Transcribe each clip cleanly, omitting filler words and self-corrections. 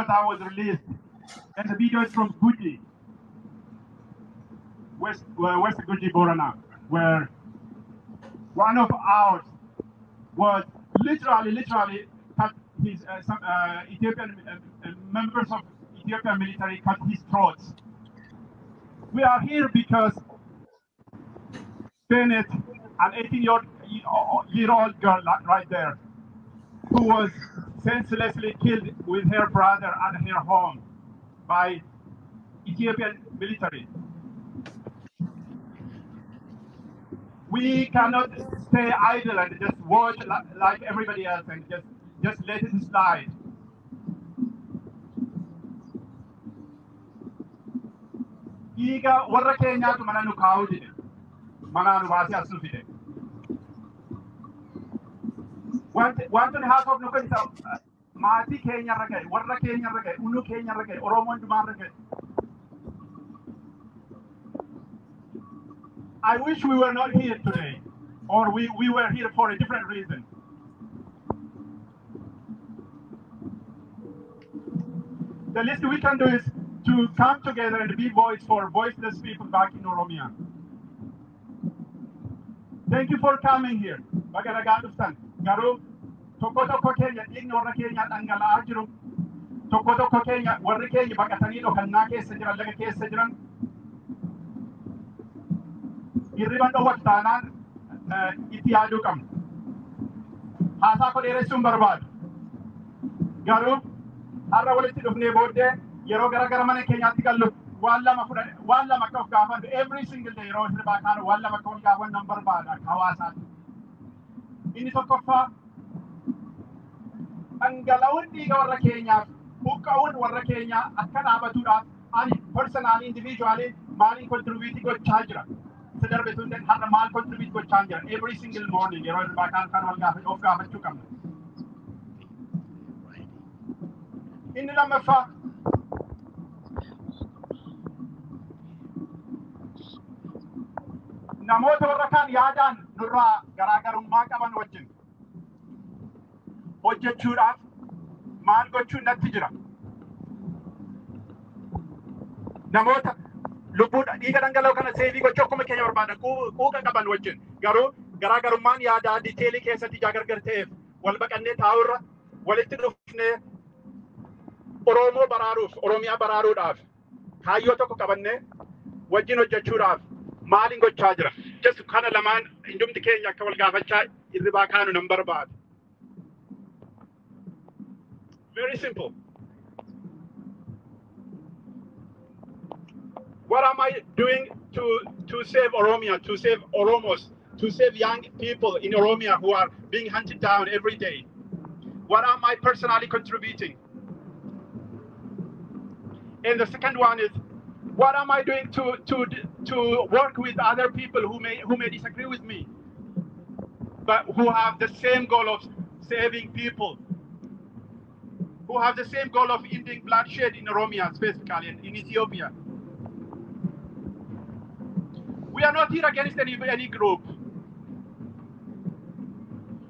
Ummata was released. And the video is from Guji, West Guji Borana, where one of ours was literally cut his some Ethiopian members of Ethiopian military cut his throats. We are here because Bennett, an 18-year-old girl right there, who was senselessly killed with her brother at her home by Ethiopian military. We cannot stay idle and just watch like everybody else and just let it slide. Iga warra keenyaatu mana nu kaa'uu dide, mana nu baasee as nu fide. Wanti haasofnu kun isa maatii keenyarra ga'e, warra keenyarra ga'e, unu keenyarra ga'e, Oromoon dhumaarra ga'e. I wish we were not here today, or we were here for a different reason. The least we can do is to come together and be voice for voiceless people back in Oromia. Thank you for coming here. Bagaragaduftan. Garu, toko Kenya, ignore Kenya, Angala Ajuru, toko Kenya, warri Kenya, Bagatanino, Kanake, Sedran, Lagake, Sedran. Irribando Watanan, Itiadukam. Hasako de Resumberbad. Garu, Arawality of Nebode, Yerogaragamane Kenya Tikalu, Walla Makov Gavan, every single day, Rosabakano, Walla Makov Gavan number bad at Kawasa. In Itokofa, Angalaundi or Kenya, Bukaun or Kenya, Akanabatura, and personally, individually, Mali contributing to Chajra. Sedar betun dan har mal contribute to Chajra every single morning. Yerobakan Kanwal Gavan of Gavan Chukam. In the Lamafa. Namoota warra kaan yaadaan nurraa garaagarummaa qaban wajjin hojjechuudhaaf maal gochuun natti jira. Namoota lubbuudha dhiiga dhangala'oo kana seevii gochuu akkuma keenya barbaadan quuqa qaban wajjin garuu garaagarummaan yaadaa diteelii keessatti gargar ta'eef wal baqannee taa'urra walitti dhufnee Oromoo baraaruuf Oromiyaa baraaruudhaaf kaayyoo tokko qabannee wajjin hojjechuudhaaf Malin gochaa jira. Just kana lamaan indumti keenya akka wal gaafachaa irribaa kaanu nan barbaadu. Very simple. What am I doing to save Oromia, to save Oromos, to save young people in Oromia who are being hunted down every day? What am I personally contributing? And the second one is, what am I doing to work with other people who may disagree with me, but who have the same goal of saving people, who have the same goal of ending bloodshed in Oromia, specifically in Ethiopia? We are not here against any group.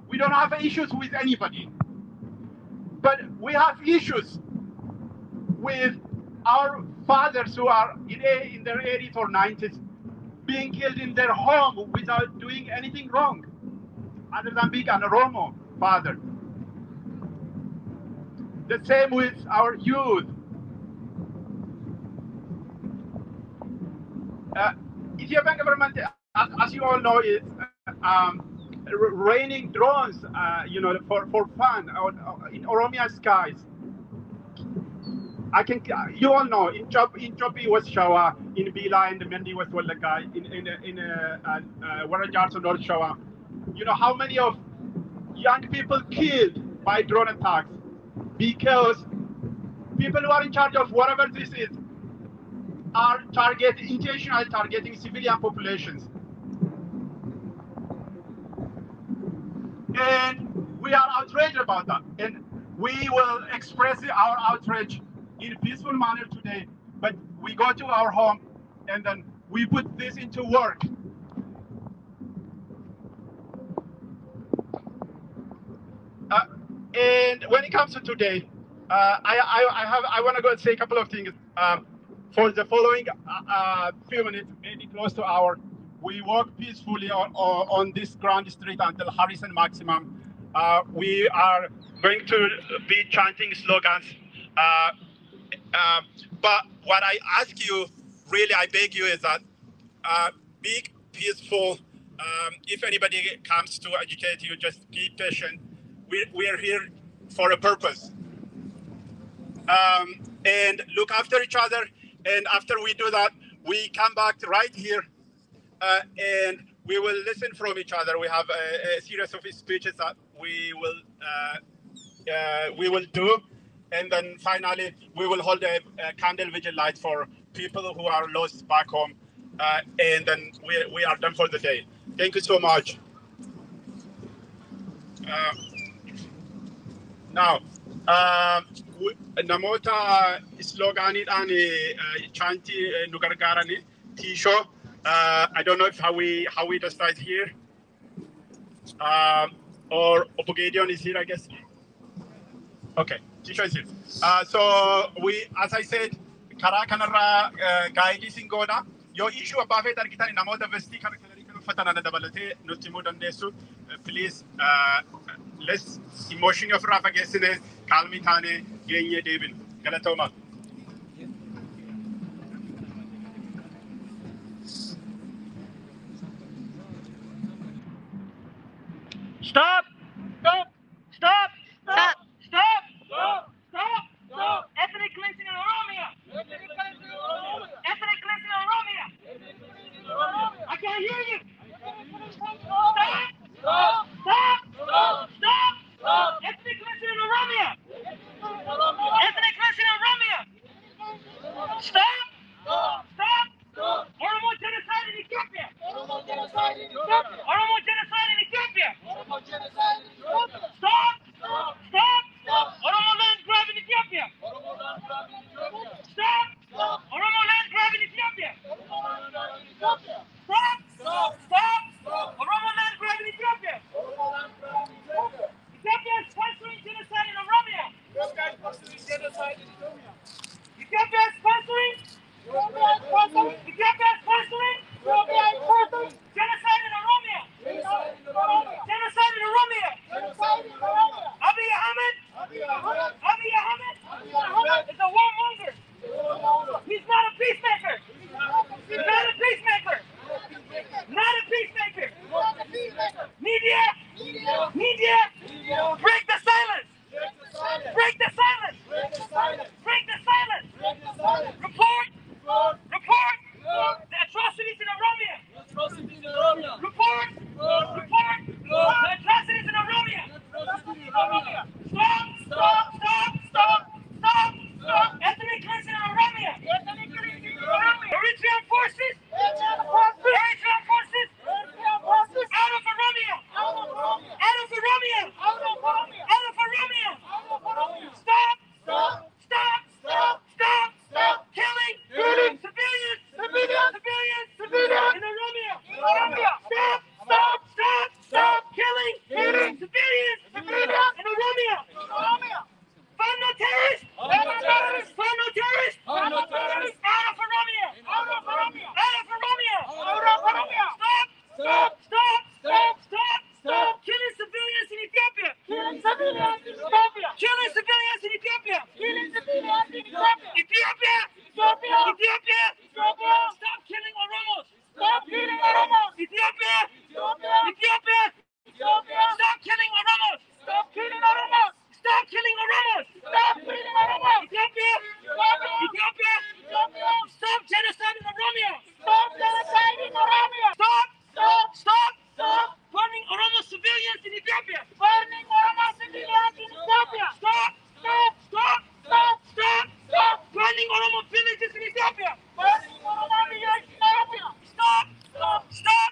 We don't have issues with anybody, but we have issues with our fathers who are in their 80s or 90s being killed in their home without doing anything wrong, other than being an Oromo father. The same with our youth. Ethiopian government, as you all know, is raining drones, for fun in Oromia skies. You all know, in Chopi was Shawa, in Bila, in the Mendi was Wallaga, in Warajarso North Shawa. You know how many of young people killed by drone attacks because people who are in charge of whatever this is are intentionally targeting civilian populations. And we are outraged about that. And we will express our outrage in a peaceful manner today, but we go to our home and then we put this into work. And when it comes to today, I want to go and say a couple of things. For the following few minutes, maybe close to hour, we walk peacefully on this grand street until Harrison Maximum. We are going to be chanting slogans. But what I ask you, really, I beg you, is that be peaceful. If anybody comes to agitate you, just be patient. We are here for a purpose. And look after each other. And after we do that, we come back right here and we will listen from each other. We have a series of speeches that we will do. And then finally, we will hold a candle vigil light for people who are lost back home. And then we are done for the day. Thank you so much. Now, namoota sloogaaniidhaan chaantii nu gargaarani T-show. I don't know if how we decide here. Or Opogadion is here, I guess. Okay, T-show is here. So we, as I said, karaa kanarraa gaayidii singoodha. Yoo issue abbaa feet argitan namoota vestii kana uffatan ana dabalatee nutti himuu dandeessu. Please, let's emotion of Rafa Gessine, Kalmi Tane, Genye David, Galatoma. Stop! Stop! Stop! Stop! Stop! Stop! Stop! Stop! Ethnic cleansing in Oromia! Ethnic cleansing in Oromia! Ethnic cleansing in Oromia! I can't hear you! Stop! Stop! Stop! Stop! Stop! Stop! Ethnic cleansing in Oromia! Ethnic cleansing in Oromia! Stop! Stop! Stop! Oromo genocide in Ethiopia! Oromo genocide in Ethiopia! Oromo genocide in Ethiopia! Oromo genocide in Ethiopia! Stop! Stop! Stop! Stop! Oromo land grab in Ethiopia! Oromo land grab in Ethiopia! Stop! Stop! Oromo land grab in Ethiopia! Oromo land grab in Ethiopia! Stop! Stop! Stop! Stop! Oromo land grab in Ethiopia! Oromo land grab in Ethiopia! Ethiopia is sponsoring genocide in Oromia! Ethiopia is sponsoring genocide in Oromia! Ethiopia is sponsoring! Ethiopia is sponsoring! Ethiopia is sponsoring! Ethiopia is sponsoring! Genocide in Oromia! Genocide in Oromia! Genocide in Oromia! Genocide in Oromia! Abiy Ahmed! Abiy Ahmed! Abiy Ahmed! Abiy Ahmed is a warmonger! He's not a peacemaker! He's not a peacemaker! Not a peacemaker! Media! Media! Media! Break the silence! Break the silence! Break the silence! Report! Report! The atrocities in Oromia! Report! Report! The atrocities in Oromia! Stop! Stop! Stop! Stop! Stop! Stop! Ethnic cleansing in Oromia! Eritrean forces! Eritrean forces! Out of Oromia! Out of Oromia! Out of Oromia! Stop! Stop! Stop! Stop! Stop! Stop! Killing! Civilians! In Oromia! Stop! Stop! Stop! Stop! Killing! Civilians! In Oromia! Find no terrorists! Find no terrorists! Out of Oromia! Out of Oromia! Stop! Stop! Stop! Stop! Stop! Killing civilians in Ethiopia! Killing civilians in Ethiopia! Ethiopia! Stop killing Oromos! Ethiopia! Stop killing Oromos! Stop killing Oromos! Ethiopia! Stop genocide in Oromia! Stop! Burning Oromo civilians in Ethiopia! Stop! Burning Oromo villages in Ethiopia! Stop!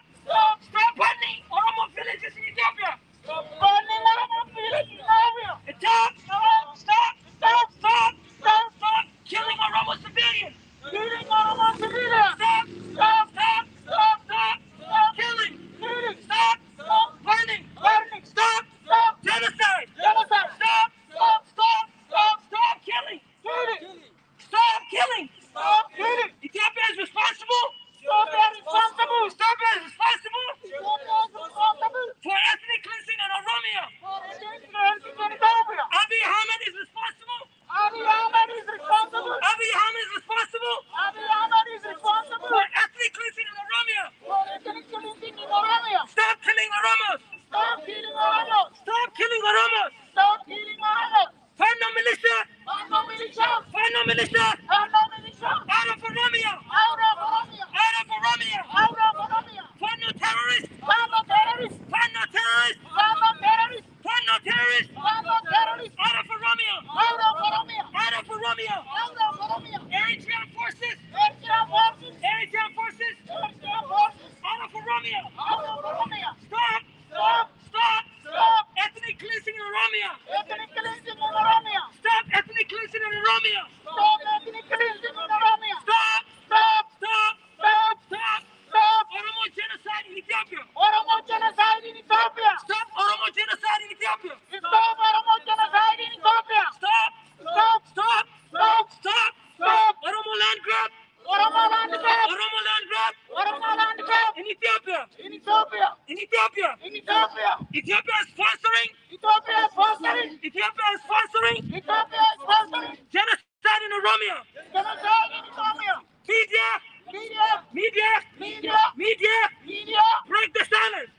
is responsible for ethnic cleansing in Oromia. Abiy Ahmed is responsible. Abiy Ahmed is responsible for ethnic cleansing in Oromia. Stop killing Oromos. Stop killing Oromos. Find no militia. Find no militia. Out of Oromia. Out of Oromia. Find no terrorists. Find no terrorists. Find no terrorists. Out of Oromia. Out of Oromia. Eritrean forces. Eritrean forces. Out of Oromia. Stop. Ethnic cleansing in Oromia. Stop ethnic cleansing in Oromia. Stop. Oromo genocide in Ethiopia. Stop Oromo genocide in Ethiopia. Stop. Oromo land grab. Oromo land grab. In Ethiopia. Ethiopia is sponsoring genocide in Oromia. Media, break the silence.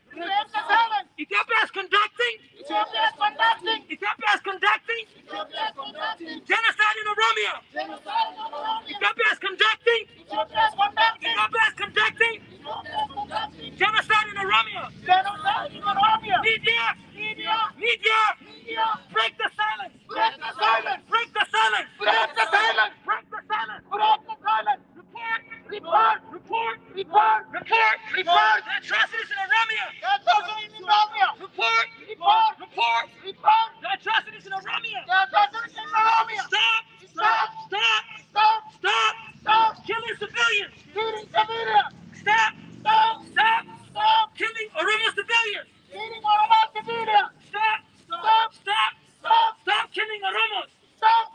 Ethiopia is conducting genocide in Oromia. Ethiopia is conducting genocide in Oromia. Media, break the silence. Break the silence. Report the atrocities in Oromia. Report the atrocities in Oromia. Stop killing civilians. Stop killing Oromo civilians. Stop killing Oromos. Stop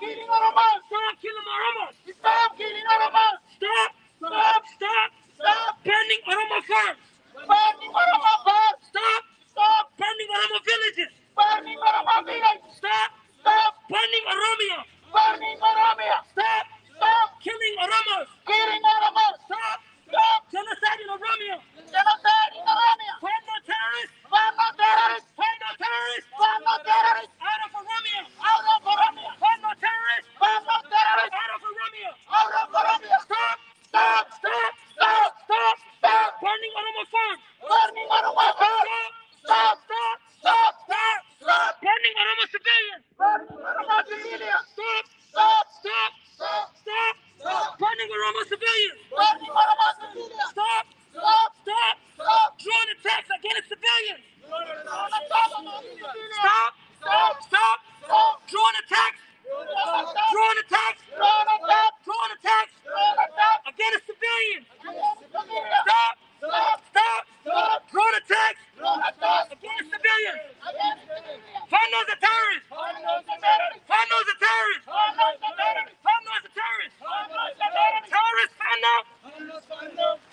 killing Oromos. Stop burning Oromo farms. Stop burning Oromo villages. Stop burning Oromia. Stop killing Oromos. Stop genocide in Oromia. Find no terrorists. Out of Oromia. Find no terrorists. Out of Oromia. Stop burning Oromo farms. Stop burning Oromo civilians. Stop burning Oromo civilians. Stop drone attacks against civilians. Stop drone attacks against civilians. Stop drone attacks against civilians. Find those terrorists.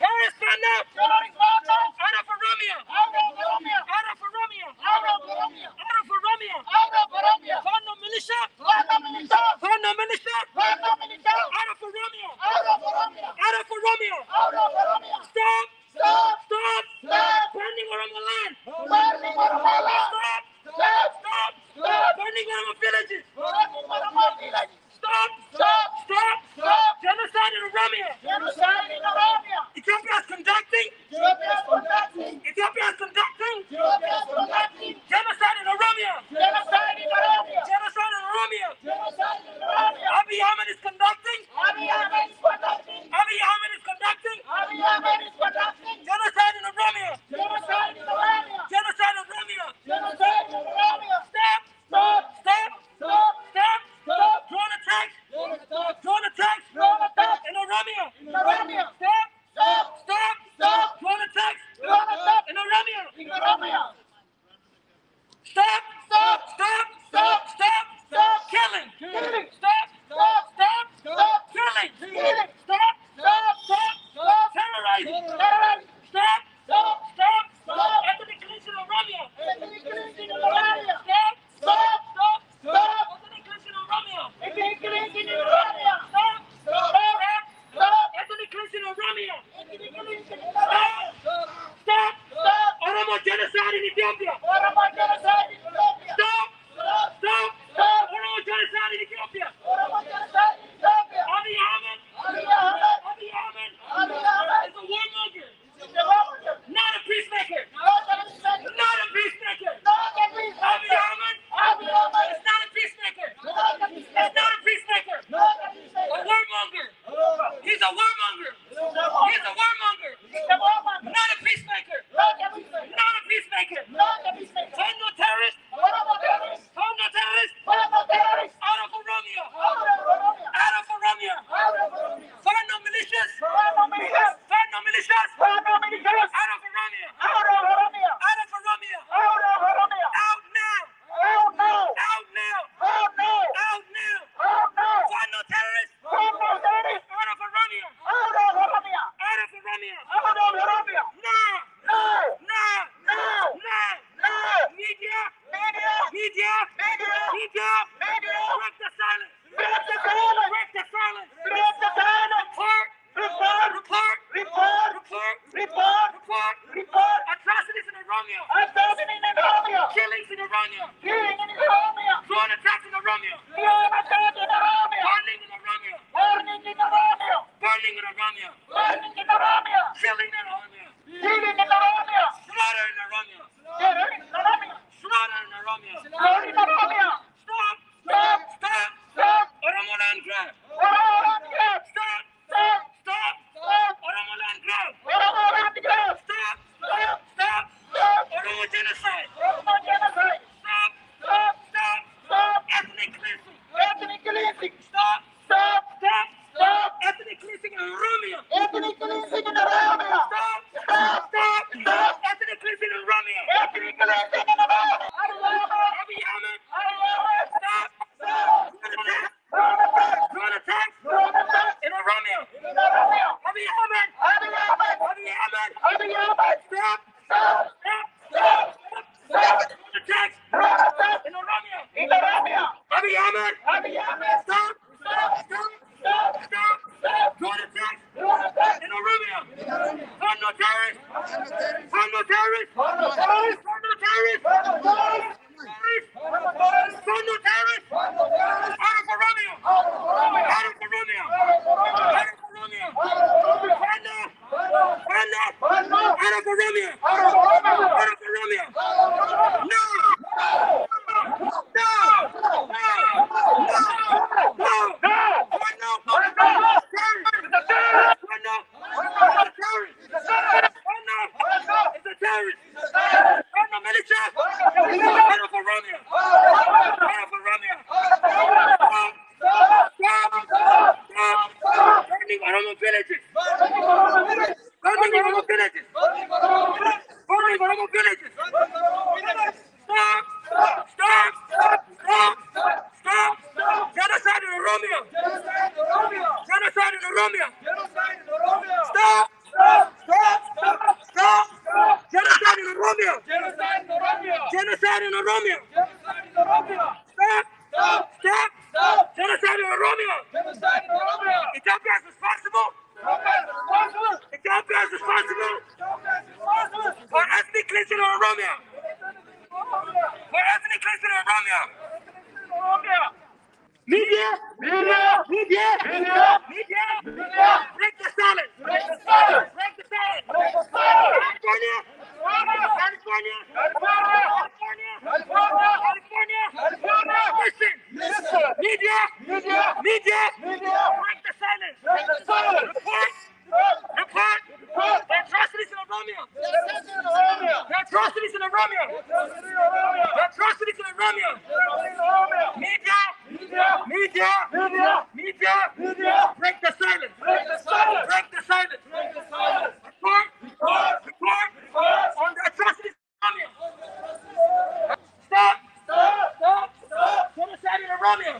Terrorists, find out. Out of Oromia. Find no militia. Out of Oromia. Stop burning Oromo land. Stop burning Oromo villages. Stop genocide in Oromia. Ethiopia is conducting genocide in Oromia. Abiy Ahmed is conducting genocide in Oromia. Stop drone attacks in Oromia. Stop drone attacks in Oromia. Stop killing. Stop killing. Stop terrorizing. Stop genocide in Ethiopia. Stop. Stop. Oromo genocide in Ethiopia. Abiy Ahmed. Abiy Ahmed is a warmonger. Not a peacemaker. Not a peacemaker. Abiy Ahmed is not a peacemaker. He's not a peacemaker. A warmonger. He's a warmonger. He's a warmonger. Not a peacemaker. Not a peacemaker. Find no terrorist. Find no terrorist. Out of Oromia. Out of Oromia. Find no militias. Find no militias. Out of Oromia. Out of Oromia. Out now. Out now. Out now. Find no terrorists. Out of Oromia. Out of Oromia. No. Media. Break the silence. Break the silence. Report. Atrocities in Oromia. Killings in Oromia. Drone attacks in Oromia. Burning in Oromia. Burning in Oromia. Killing in Oromia. Slaughter in Oromia. Slaughter in Oromia. Stop. Oromo land grab. Stop. Oromo land grab. Stop. Oromo genocide. Stop. Ethnic cleansing. Stop. Ethnic cleansing in Oromia. Stop. Ethnic cleansing in Oromia. Abiy Ahmed. Stop. Drone attack in Oromia. Abiy Ahmed. Stop. Drone attacks in Oromia. Abiy Ahmed. Stop. Drone attacks in Oromia. Find no terrorists. Find no terrorists. Find no terrorists. Out of Oromia. Out of Oromia. Genocide in Oromia! Stop! Genocide in Oromia! Ethiopia is responsible! Ethiopia is responsible for ethnic cleansing in Oromia! Media! Break the silence! California! Listen! Media! Break the silence! Report! The atrocities in Oromia! Media! Break the silence! Report on the atrocities in Oromia! Stop! Genocide in Oromia!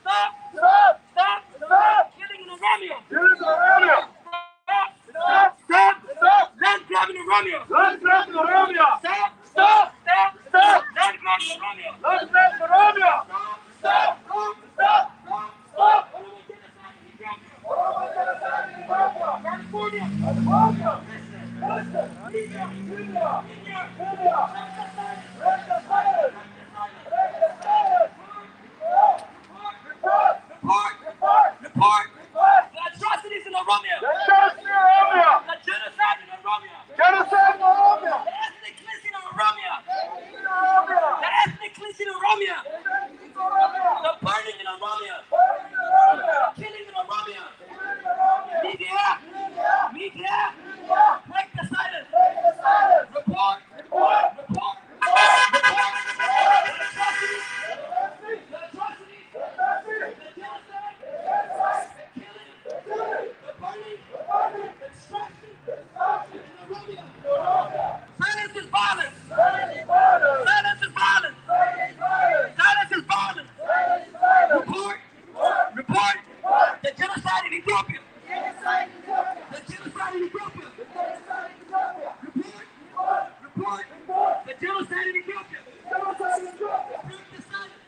Stop! Killing in Oromia! Stop! Land grabbing in Oromia! Stop! Land grabbing in Oromia! Stop! Report the atrocities in Oromia. The genocide in Oromia. The ethnic cleansing in Oromia. The ethnic cleansing in Oromia. The burning in Oromia. The killing in Oromia. Media, break the silence. Report. Silence is violence. Silence is violence. Silence is violence. Report the genocide in Ethiopia. The genocide in Ethiopia. Report the genocide in Ethiopia. Break the silence.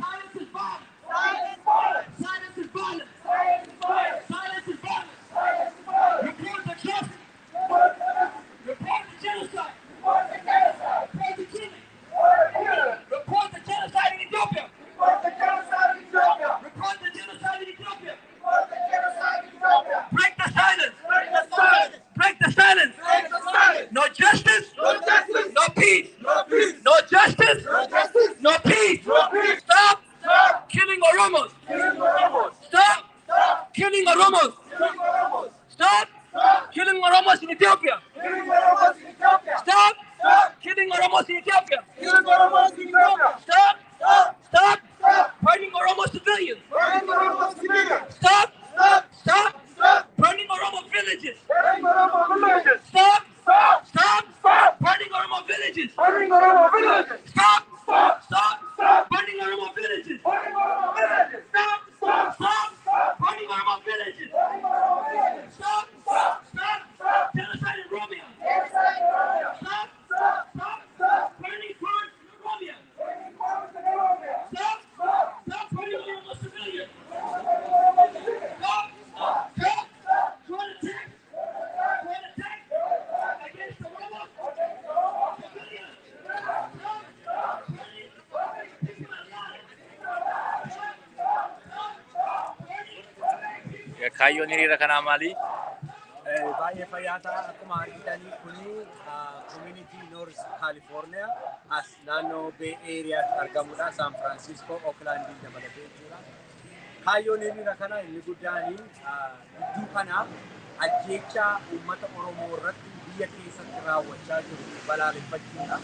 Silence is violence. Silence is violence. Silence is violence. Report the atrocity. Report the genocide. Report the killing. Report the genocide in Ethiopia. Report the genocide in Ethiopia. Break the silence. Break the silence. No justice. No peace. No justice. No peace. Stop killing Oromos. Stop killing Oromos. Stop killing Oromos in Ethiopia. Stop killing Oromos in Ethiopia. Stop burning Oromo civilians. Stop burning Oromo villages. Stop burning Oromo villages. Stop burning Oromo villages. Stop burning Oromo villages. Stop genocide in Oromia. Stop burning farms in Oromia. Stop burning Oromo civilians. Stop trying to attack against the Oromo civilians. Stop burning people alive. Kaayyoon hiriira kanaa maali? Baay'ee fayyaa ta'a akkuma argitanii kuni community North California as naannoo Bay Areaatti argamudha. San Francisco, Oakland dabalatee jechuudha. Kaayyoon hiriira kana inni guddaan gidduu kana ajjeechaa uummata Oromoo irratti biyya keessatti raawwachaa jiru balaaleffachuudha.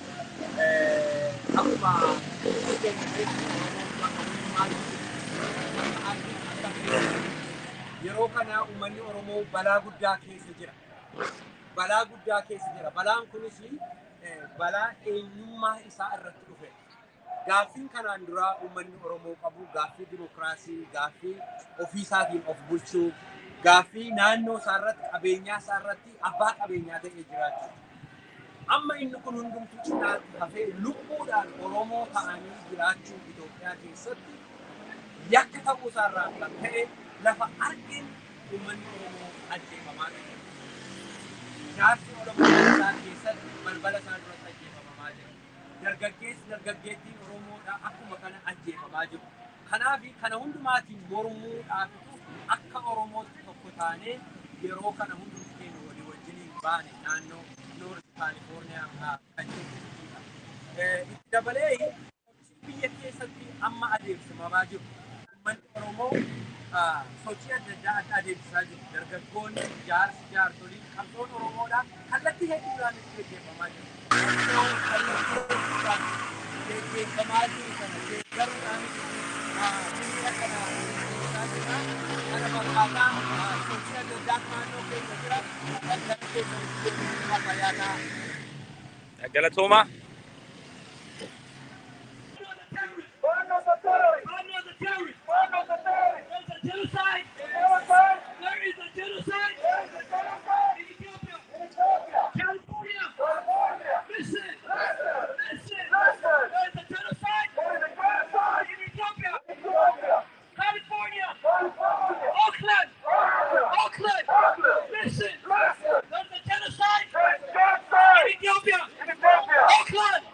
Akkuma yeroo kana uummanni Oromoo balaa guddaa keessa jira. Balaan kunis balaa eenyummaa isaa irratti dhufe. Gaaffiin kanaan dura uummanni Oromoo qabu gaaffii dimokiraasii, gaaffii ofii isaatiin of bulchuu, gaaffii naannoo isaa irratti qabeenyaa isaa irratti abbaa qabeenyaa ta'ee jiraachuu. Amma inni kun hundumtuu cinaatti hafee lubbuudhaan Oromoo ta'anii jiraachuu Itoophiyaa keessatti yakka ta'uu isaarraan kan ta'e lafa argin uummanni Oromoo ajjeefamaa jira. Jaarsi Oromoo isaa keessatti balbala isaa duratti ajjeefamaa jira. Dargaggeettiin Oromoodhaa akkuma kana ajjeefamaa jiru. Kanaaf kana hundumaatiin mormuudhaafitu akka Oromootti tokko taanee yeroo kana hundumti keenya walii wajjiniin baane naannoo North California kan jirudha. Itti dabalee biyya keessatti amma adeemsifamaa jiru. Uummanni Oromoo sochii adda addaa adeemsisaa jiru. Dargaggoonni, jaarsolii, qabsoon Oromoodhaa kallattii hedduudhaan itti gaggeeffamaa jiru. Gaggeeffamaa jiru kana deeggaruudhaan biyya kana fakkaataa sochii adda addaa naannoo keessa jira. Kan keessatti fayyaadhaa. Galatooma. Genocide! There is a genocide! In Ethiopia! California! Listen! There is a genocide! In Ethiopia! California! Oakland! Listen. There's a genocide in Ethiopia. Auckland.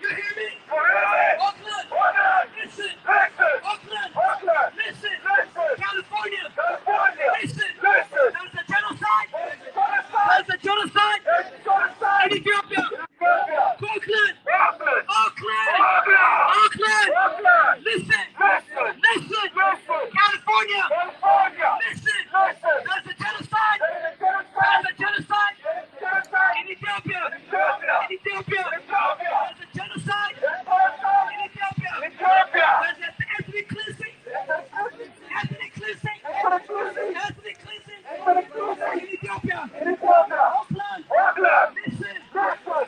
You hear me? Auckland. Listen. Auckland. Listen. California. Listen. There's a genocide. There's a genocide in Ethiopia. Auckland. Listen. California. Listen. There's a genocide. There's a genocide in Ethiopia. There's a genocide in Ethiopia. There's an ethnic cleansing. Ethnic cleansing in Ethiopia. Auckland. Listen.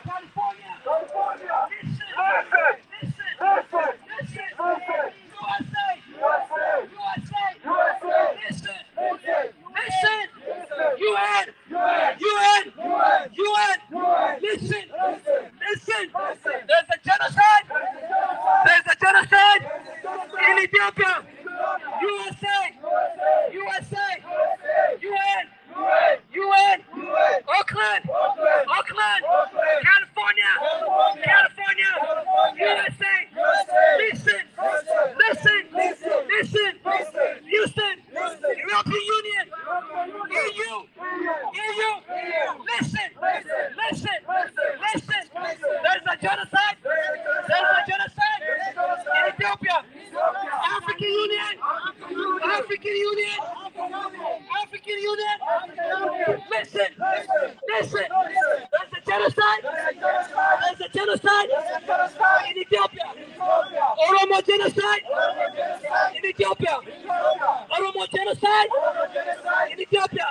California. Listen. USA. Listen. UN. Listen. There's a genocide in Ethiopia. USA. UN. Auckland. California. USA. Listen. Houston. European Union. EU. Listen. There's a genocide in Ethiopia. African Union. Listen. There's a genocide in Ethiopia. Oromo genocide in Ethiopia.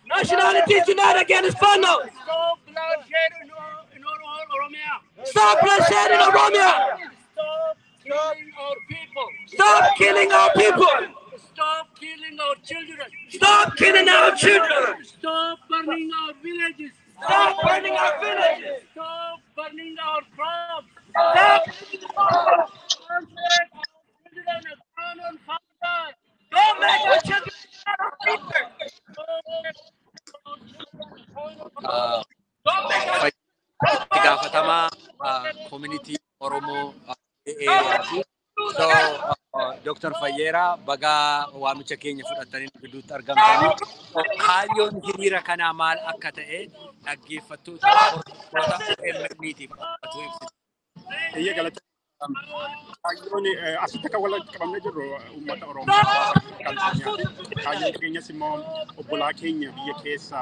Nationalities unite against Fano. Stop bloodshed in Oromia. Stop killing our people. Stop killing our children. Stop burning our villages. Stop burning our crops. Stop don't make our children Gaafatama community Oromo area. So Dr. Fayyera baga waamicha keenya fudhatanii gidduutti argamtanii kaayyoon hiriira kanaa maal akka ta'e dhaggeeffattoota MMNitiif Iyya galata kaayyoon asitti akka walitti qabamnee jirru uummata Oromoo kaayyoon keenyas immoo obbolaa keenya biyya keessa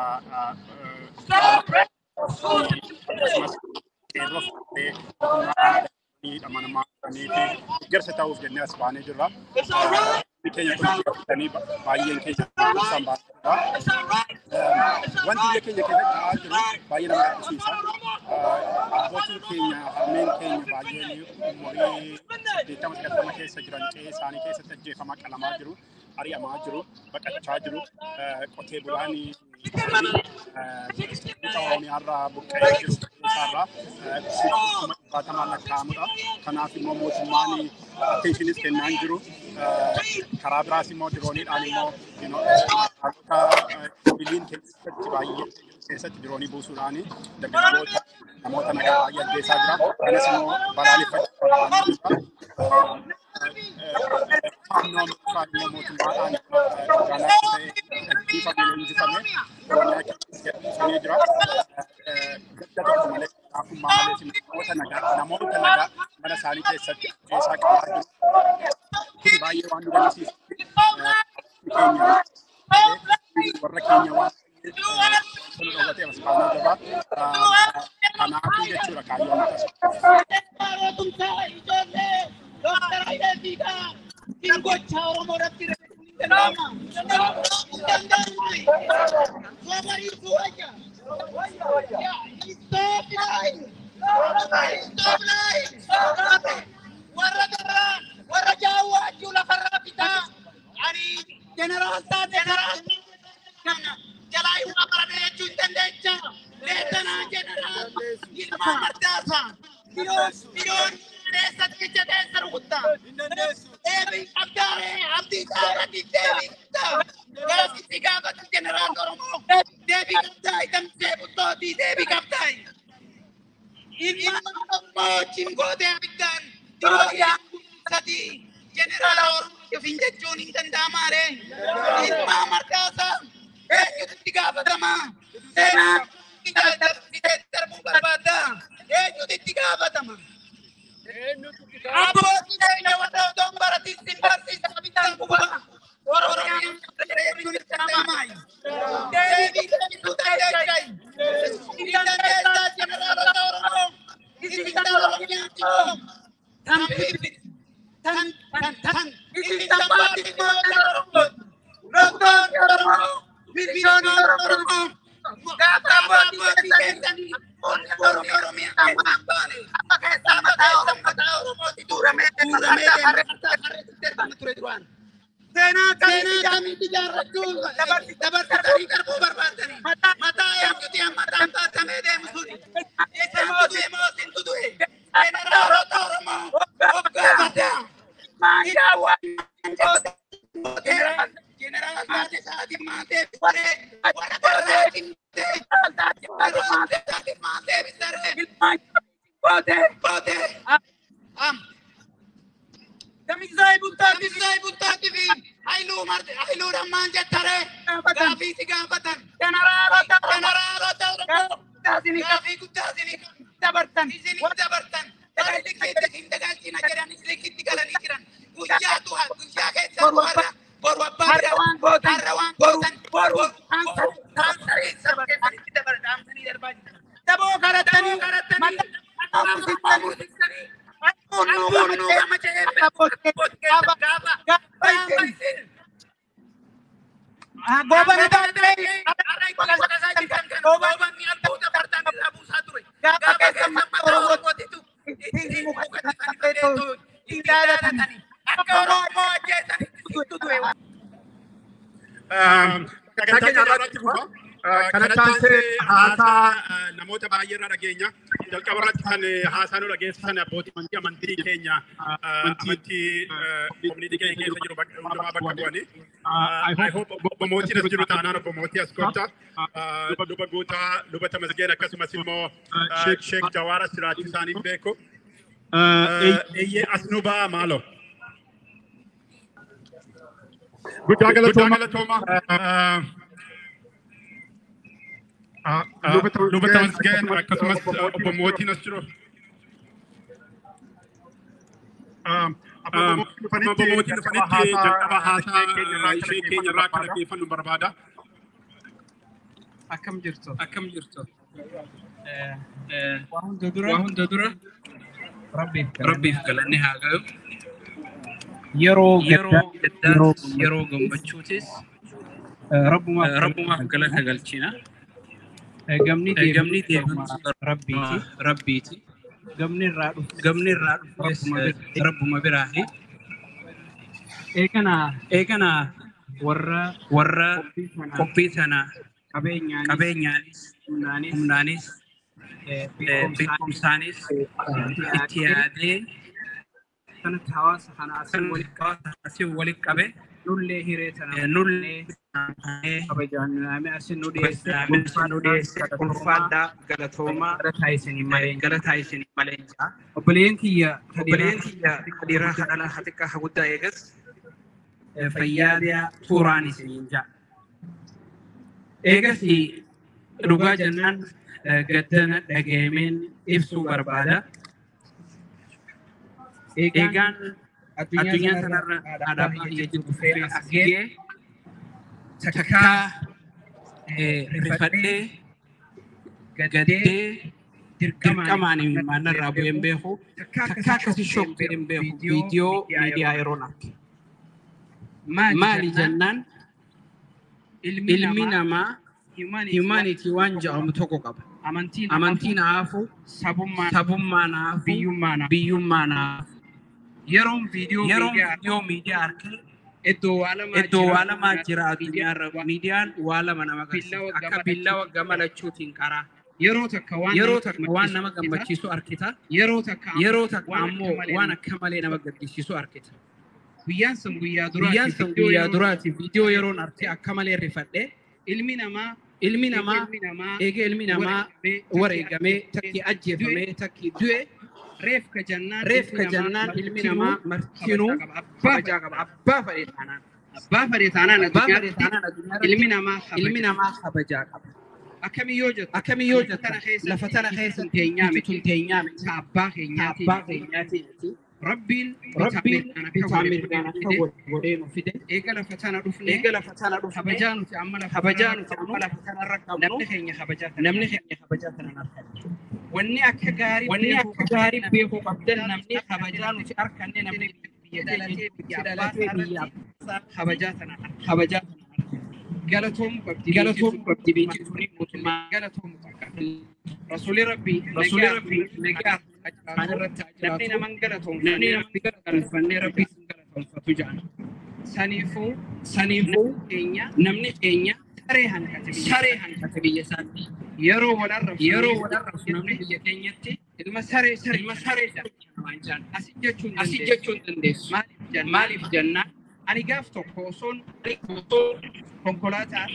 akkasumas qeerroo amanama garsa ta'uuf jennee as baanee jirra. Keenya kunis baay'een keenya isaan baasudha. Wanti biyya keenya keessatti ta'aa jiru baay'ee nama gaddisiisa. Abbootiin keenya harmeen keenya baay'een umurii 80 keessa jiran qe'ee isaanii keessatti ajjeefamaa qalamaa jiru, ari'amaa jiru, baqachaa jiru, qotee bulaan bifa Oromiyaarraa buqqa'ee jiru isaarraa baatamaan lakkaa'amudha. Kanaaf immoo mootummaan attentionis kennaa hin jiru. Karaa biraas immoo dirooniidhaan immoo biliin keessatti baay'ee keessatti diroonii buusuudhaan dargaggoota namoota nagaa baay'ee ajjeesaa jira. Kanas immoo balaaleffachuu mootummaadhaan bifa injifame Oromiyaa keessatti jira. Gadda tokko malee akkuma malee namoota nagaa mana isaanii keessatti ajjeesaa qabaa jiru. Kun baay'ee waan nu gaddisiisu. Warra keenya waan dhugaatii as baanee jira. Kanaafuu jechuudha kaayyoon akkas. kanataanse haasaa namoota baay'eerraa dhageenya jalqaba irratti kan haasaa nu dhageessisan abbootii amantii keenya amantii koominiitii keenya keessa jiru hundumaa bakka bu'anii I hope obbo Mootiin as jiru taanaan obbo Mootii as goota luba guutaa luba Tamasgeen akkasumas immoo Sheek Jawaara jiraachuu isaaniif beeku eeyyee as nu ba'aa maaloo guddaa galatooma luba Tamasgeen akkasumas obbo Mootiin as jiru. Obbo Mootiin dhufanitti jalqaba haasaa ishee keenya irraa akka dhaggeeffannu barbaada. Akkam jirtu. Waa hunda dura Rabbiif galanni haa ga'u. Yeroo gaddaas yeroo gammachuutis Rabbumaaf galata galchina. Gamni deebiin Rabbiiti. Gamni irraa dhufes Rabbuma biraahi. Eegana warra qophii sana qabeenyaanis humnaanis beekumsaanis itti yaadee kanatti hawaasa kana asii walitti qabe nullee hiree sana kabajaan asin nu dhiyeesse ulfaadhaa galatoomaa galataa isinii malee obboleen kiyya dhiiraa hadhala haxiqqaa haguddaa eegas fayyaadiyaa tuuraan isiniin jaa eegas dhugaa jennaan gaddana dhageemeen ibsuu barbaada eegaan addunyaa sanarra aadaa biyya jiru dhufee as ga'ee takkaa rifadhee gaddee dirqamaan manarraa bu'een beeku takkaa akkasi shokkee hin beeku viidiyoo miidiyaa yeroo naatti maali jennaan ilmi namaa humanity waan jedhamu tokko qaba amantiin haafu sabummaan haafu biyyummaan haafu yeroon viidiyoo miidiyaa harkee iddoo waa lamaa jira addunyaarra miidiyaan waa lama nama akka billawa gamalachuutiin karaa yeroo takka waan nama gammachiisu arkita yeroo takka ammoo waan akka malee nama gaddisiisu arkita guyyaan san guyyaa duraati viidiyoo yeroon artee akka malee rifadhe ilmi namaa eega ilmi namaa wareegamee takki ajjeefamee takki du'e reef ka jannaan ilmi namaa martinuu kabajaa qaba abbaa fedhe taanaan addunyaa ilmi namaa kabajaa qaba akkamiyoo jettu lafa tana keessa teenyaa miti abbaa keenyaati Rabbiin bitaamirgaan akka godhee nu fide eega lafa tana dhufne kabajaa nuti amma lafa tanarra qabnu namni keenya kabajaa tanan arganne wanni akka gaarii beekuu qabdan namni kabajaa nuti arganne namni biyya dhalatee biyya kabajaa tanan galatoomuu qabdi beeksisuun mootummaa galatoomuu qabdi rasuulli rabbii nagaa namni naman galatoomuu namni galatoomfannee rabbii sun galatoomfatu jedhan saniifuu namni keenya saree hankate biyya isaatti yeroo walarrabsu namni biyya keenyatti ilma saree asii jechuun dandeessu maaliif jennaan ani gaaf tokko osoon konkolaataa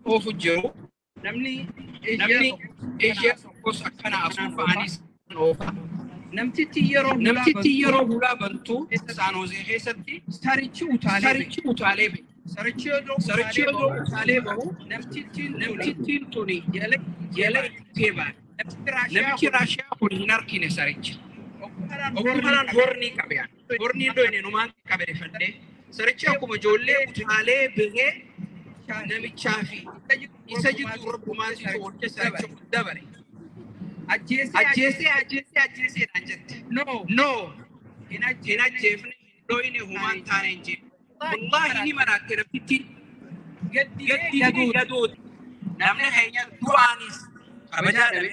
oofu jiru namni eeshiyaa tokkos akkana asuufaanis oofa namtichi yeroo hulaa bantu saanoozee keessatti sarichi utaalee be sarichi yeroo utaalee bahu namtittiin tuni jala ittee baane namichi raashiyaa kun hin arkine sarichi okkumaraan hornii qabeen hornii doyne numaan qabee fadhee sarichi akkuma ijoollee utaalee bahee namichaa fi isa jiru rabbumaasiisu wajja saricha guddaa bare ajjeesee naan jette no hin ajjeefne hin doyne humaan taane hin jenne wallaahi ni maraatte rabbitti gaddi gadooti namni keenya du'aanis kabajaa dhabe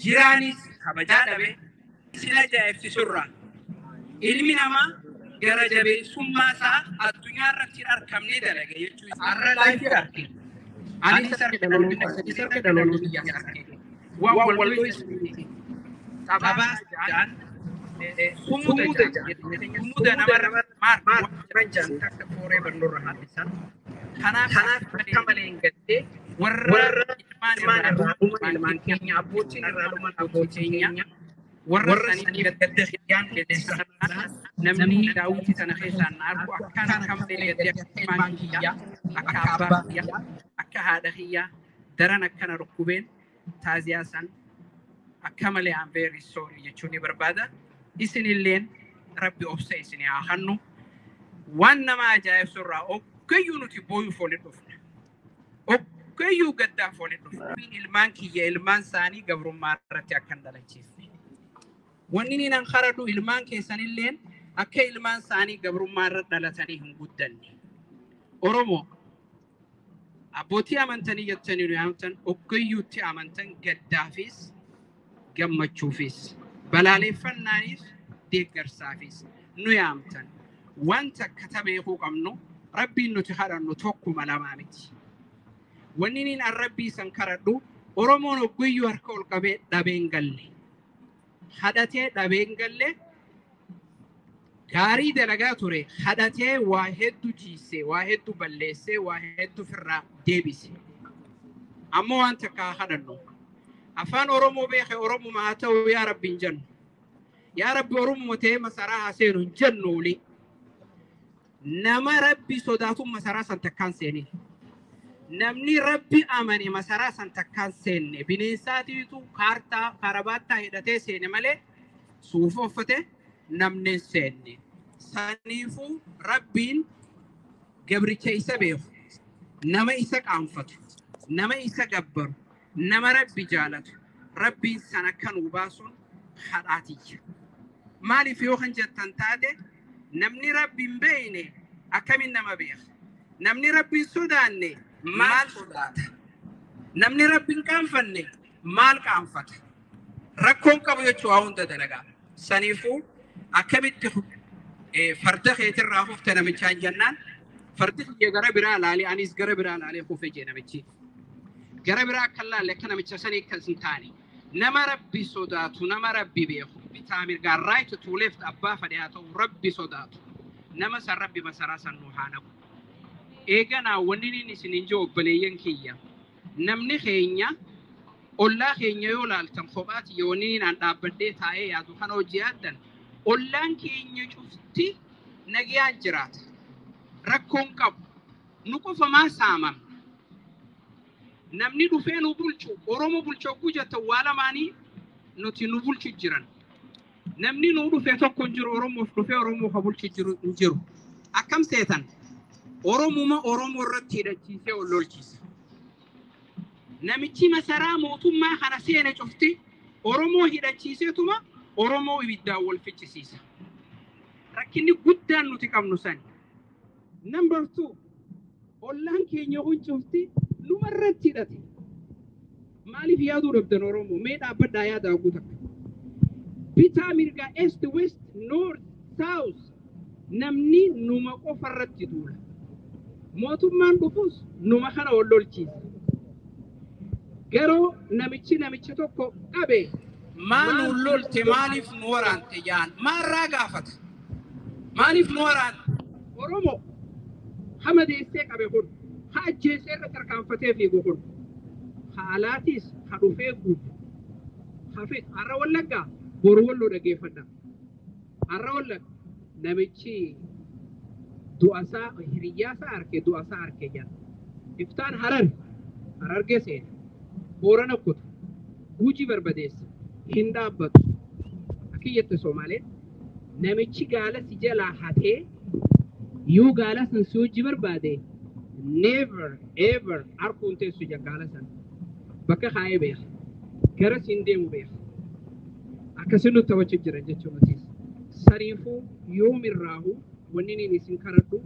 jiraanis kabajaa dhabe sila jaa'ibsiisurraa ilmi namaa gara jabeessummaa isaa addunyaa irratti argamnee dalaga jechuudha. Har'a laayifii arge. Ani sarka dhaloonni biyyaa arge. Waan walloo isiniiti. Taphaa jaan kumuda jaan kumuda namarra maar jaan takka fooree barnoorra hadisan. Kanaaf akka malee hin gaddee warra ilmaan keenya abbootiin irraa dhuman abbootiin keenya warra sanii gadda xiyaan keessaa namni daawwitii sana keessaan argu akkaan malee gaddee ilmaan kiyyaa akka abbaa kiyyaa akka haadha kiyyaa daran akkana rukkubeen taaziyaa san akka malee I'm very sorry jechuun ni barbaada isinilleen rabbi obsa isinii haa hannu waan nama ajaa'ibsurraa okkayyuu nuti booyuu foolii dhufna okkayyuu gaddaa foolii dhufna ilmaan kiyya ilmaan isaanii gabrummaa irratti akkan dalachiifne wanni ni nan kharadu ilmaan keessanilleen akka ilmaan isaanii gabrummaa irra dhalatanii hin guddanne Oromoo abbootii amantanii jettanii nu yaamtan okkayyuutti amantan gaddaafis gammachuufis balaaleeffannaanis deeggarsaafis nu yaamtan wanta akka beekuu qabnu rabbiin nuti kadhannu tokkuma lamaa miti wanni niin rabbii san kadhadhu Oromoon okkayyuu harka ol qabee dhabeen galle hadhatee dhabeen galle gaarii dalagaa ture hadhatee waa hedduu jiisee waa hedduu balleessee waa hedduu firraa deebise ammoo waan takka kadhannu afaan Oromoo beeke Oromoo haa ta'u yaa rabbiin jennu yaa rabbi Oromoo ta'ee masaraa haa seenu hin jennuuli nama rabbi sodaatu masaraa san takkaan seeni namni rabbi amane masaraa san takkaan seenne bineensaatiitu kaartaa karabaattaa hidhatee seene malee suufa uffate namni seenne saniifuu rabbiin gabricha isa beeku nama isa qaanfatu nama isa gabbaru nama rabbi jaalatu rabbiin san akka nuu baasuun hadhaatiyya maaliif yoo kan jettan taate namni rabbiin beeyne akkamiin nama beeka namni rabbiin sodaanne maal sodaata namni rabbiin qaanfanne maal qaanfata rakkoon qabu jechuu haa hunda dalagaa saniifuu akkamitti farda keetirraa hufte namichaan jennaan fardi kiyya gara biraa laalee anis gara biraa laalee hufee jee namichi gara biraa kan laalle akka namicha sanii kan hin taane nama rabbi sodaatu nama rabbi beeku bitaa mirgaa right to left abbaa fadhe haa ta'u rabbi sodaatu nama san rabbi masaraa san nu haa naqu. Eeganaa wanni inni isin hin jiru obboleeyyan kiyya namni keenya ollaa keenya yoo laaltan kophaati yoo inni naan dhaabbadhee taa'ee yaadu kan hojii addan ollaan keenya cufti nagayaan jiraata rakkoon qabu nu qofa maa saamam namni dhufee nu bulchu Oromoo bulchoo gujata waa lamaanii nuti nu bulchu jiran namni nu dhufee tokko hin jiru Oromoof dhufee Oromoo ka bulchu hin jiru akkam seetan Oromoo irratti hidhachiisee ol lolchiisa. Namichi masaraa mootummaa kana seene cufti Oromoo hidhachiiseetuma Oromoo ibiddaan wal ficcisiisa. Rakkinni guddaan nuti qabnu san. Number 2 ollaan keenya kun cufti numa irratti hidhate. Maaliif yaaduu dhabdan Oromoo? Mee dhaabbadhaa yaadaa guutaa. Bitaa mirgaa East, West, North, South namni numa qofa irratti duula. Mootummaan dhufus numa kana wal lolchiisa. Garuu namichi tokko qabe maa nu lolte maaliif nu waraante jaan maarraa gaafata. Maaliif nu waraante? Oromoo hama deessee qabe kun haa ajjeesee irra tarkaanfatee fiigu kun haalaatis haa dhufee guutu. Hafe har'a Wallaggaa boru Walloo dhageeffadha. Har'a Wallagga namichi du'asaa hiriyyaasaa harkee du'asaa harkee jaan. Iftaan Harargee seena. Boorana kutu Gujii barbadeessa hin dhaabbatu akiyyatti Soomaleen namichi gaala si jalaa hatee yoo gaala san si hojii barbaade never ever harkuun teessu gaala san bakka kaa'ee beeka gara siin deemu beeka akkasii nutti taphachaa jira jechuudha. Sariifuu yoomirraahu wanni inni isin kadhadhu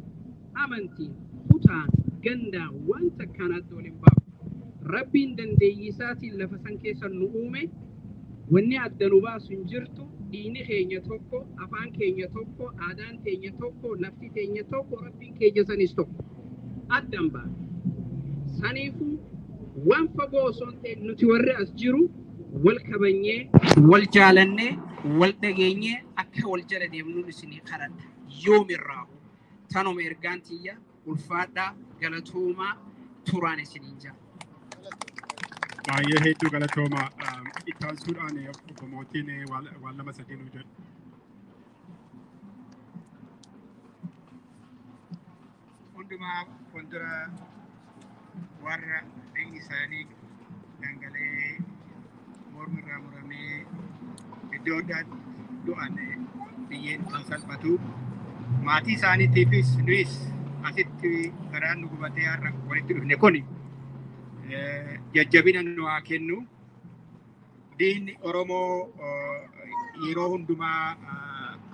amantiin kutaan gandaan wanta kanatti waliin baa'u. Rabbiin dandeeyyiisaatiin lafa san keessa nu uume wanni adda nu baasu hin jirtu diini keenya tokko afaan keenya tokko aadaan keenya tokko lafti keenya tokko rabbiin keenya sanis tokko addan baa saniifuu waan fagoo osoo hin ta'in nuti warri as jiru wal kabanyee wal jaalannee wal dhageenyee akka wal jala deemnuun isinii kadhadha yoomirraahu tanuma ergaan tiyya ulfaadhaa galatoomaa turaan isiniin jaa. Baay'ee hedduu galatooma ittaansuudhaan obomootiin waan lama sadii nu jedhu. Hundumaa fuuldura warra dhiigni isaanii dhangala'ee mormirraa muramee iddoo addaatti du'an biyyeen kan salphatu maatii isaaniitiifis nuyis asitti garaan nu gubatee har'a walitti dhufne kuni jajjabina nu haa kennu. Diinni Oromoo yeroo hundumaa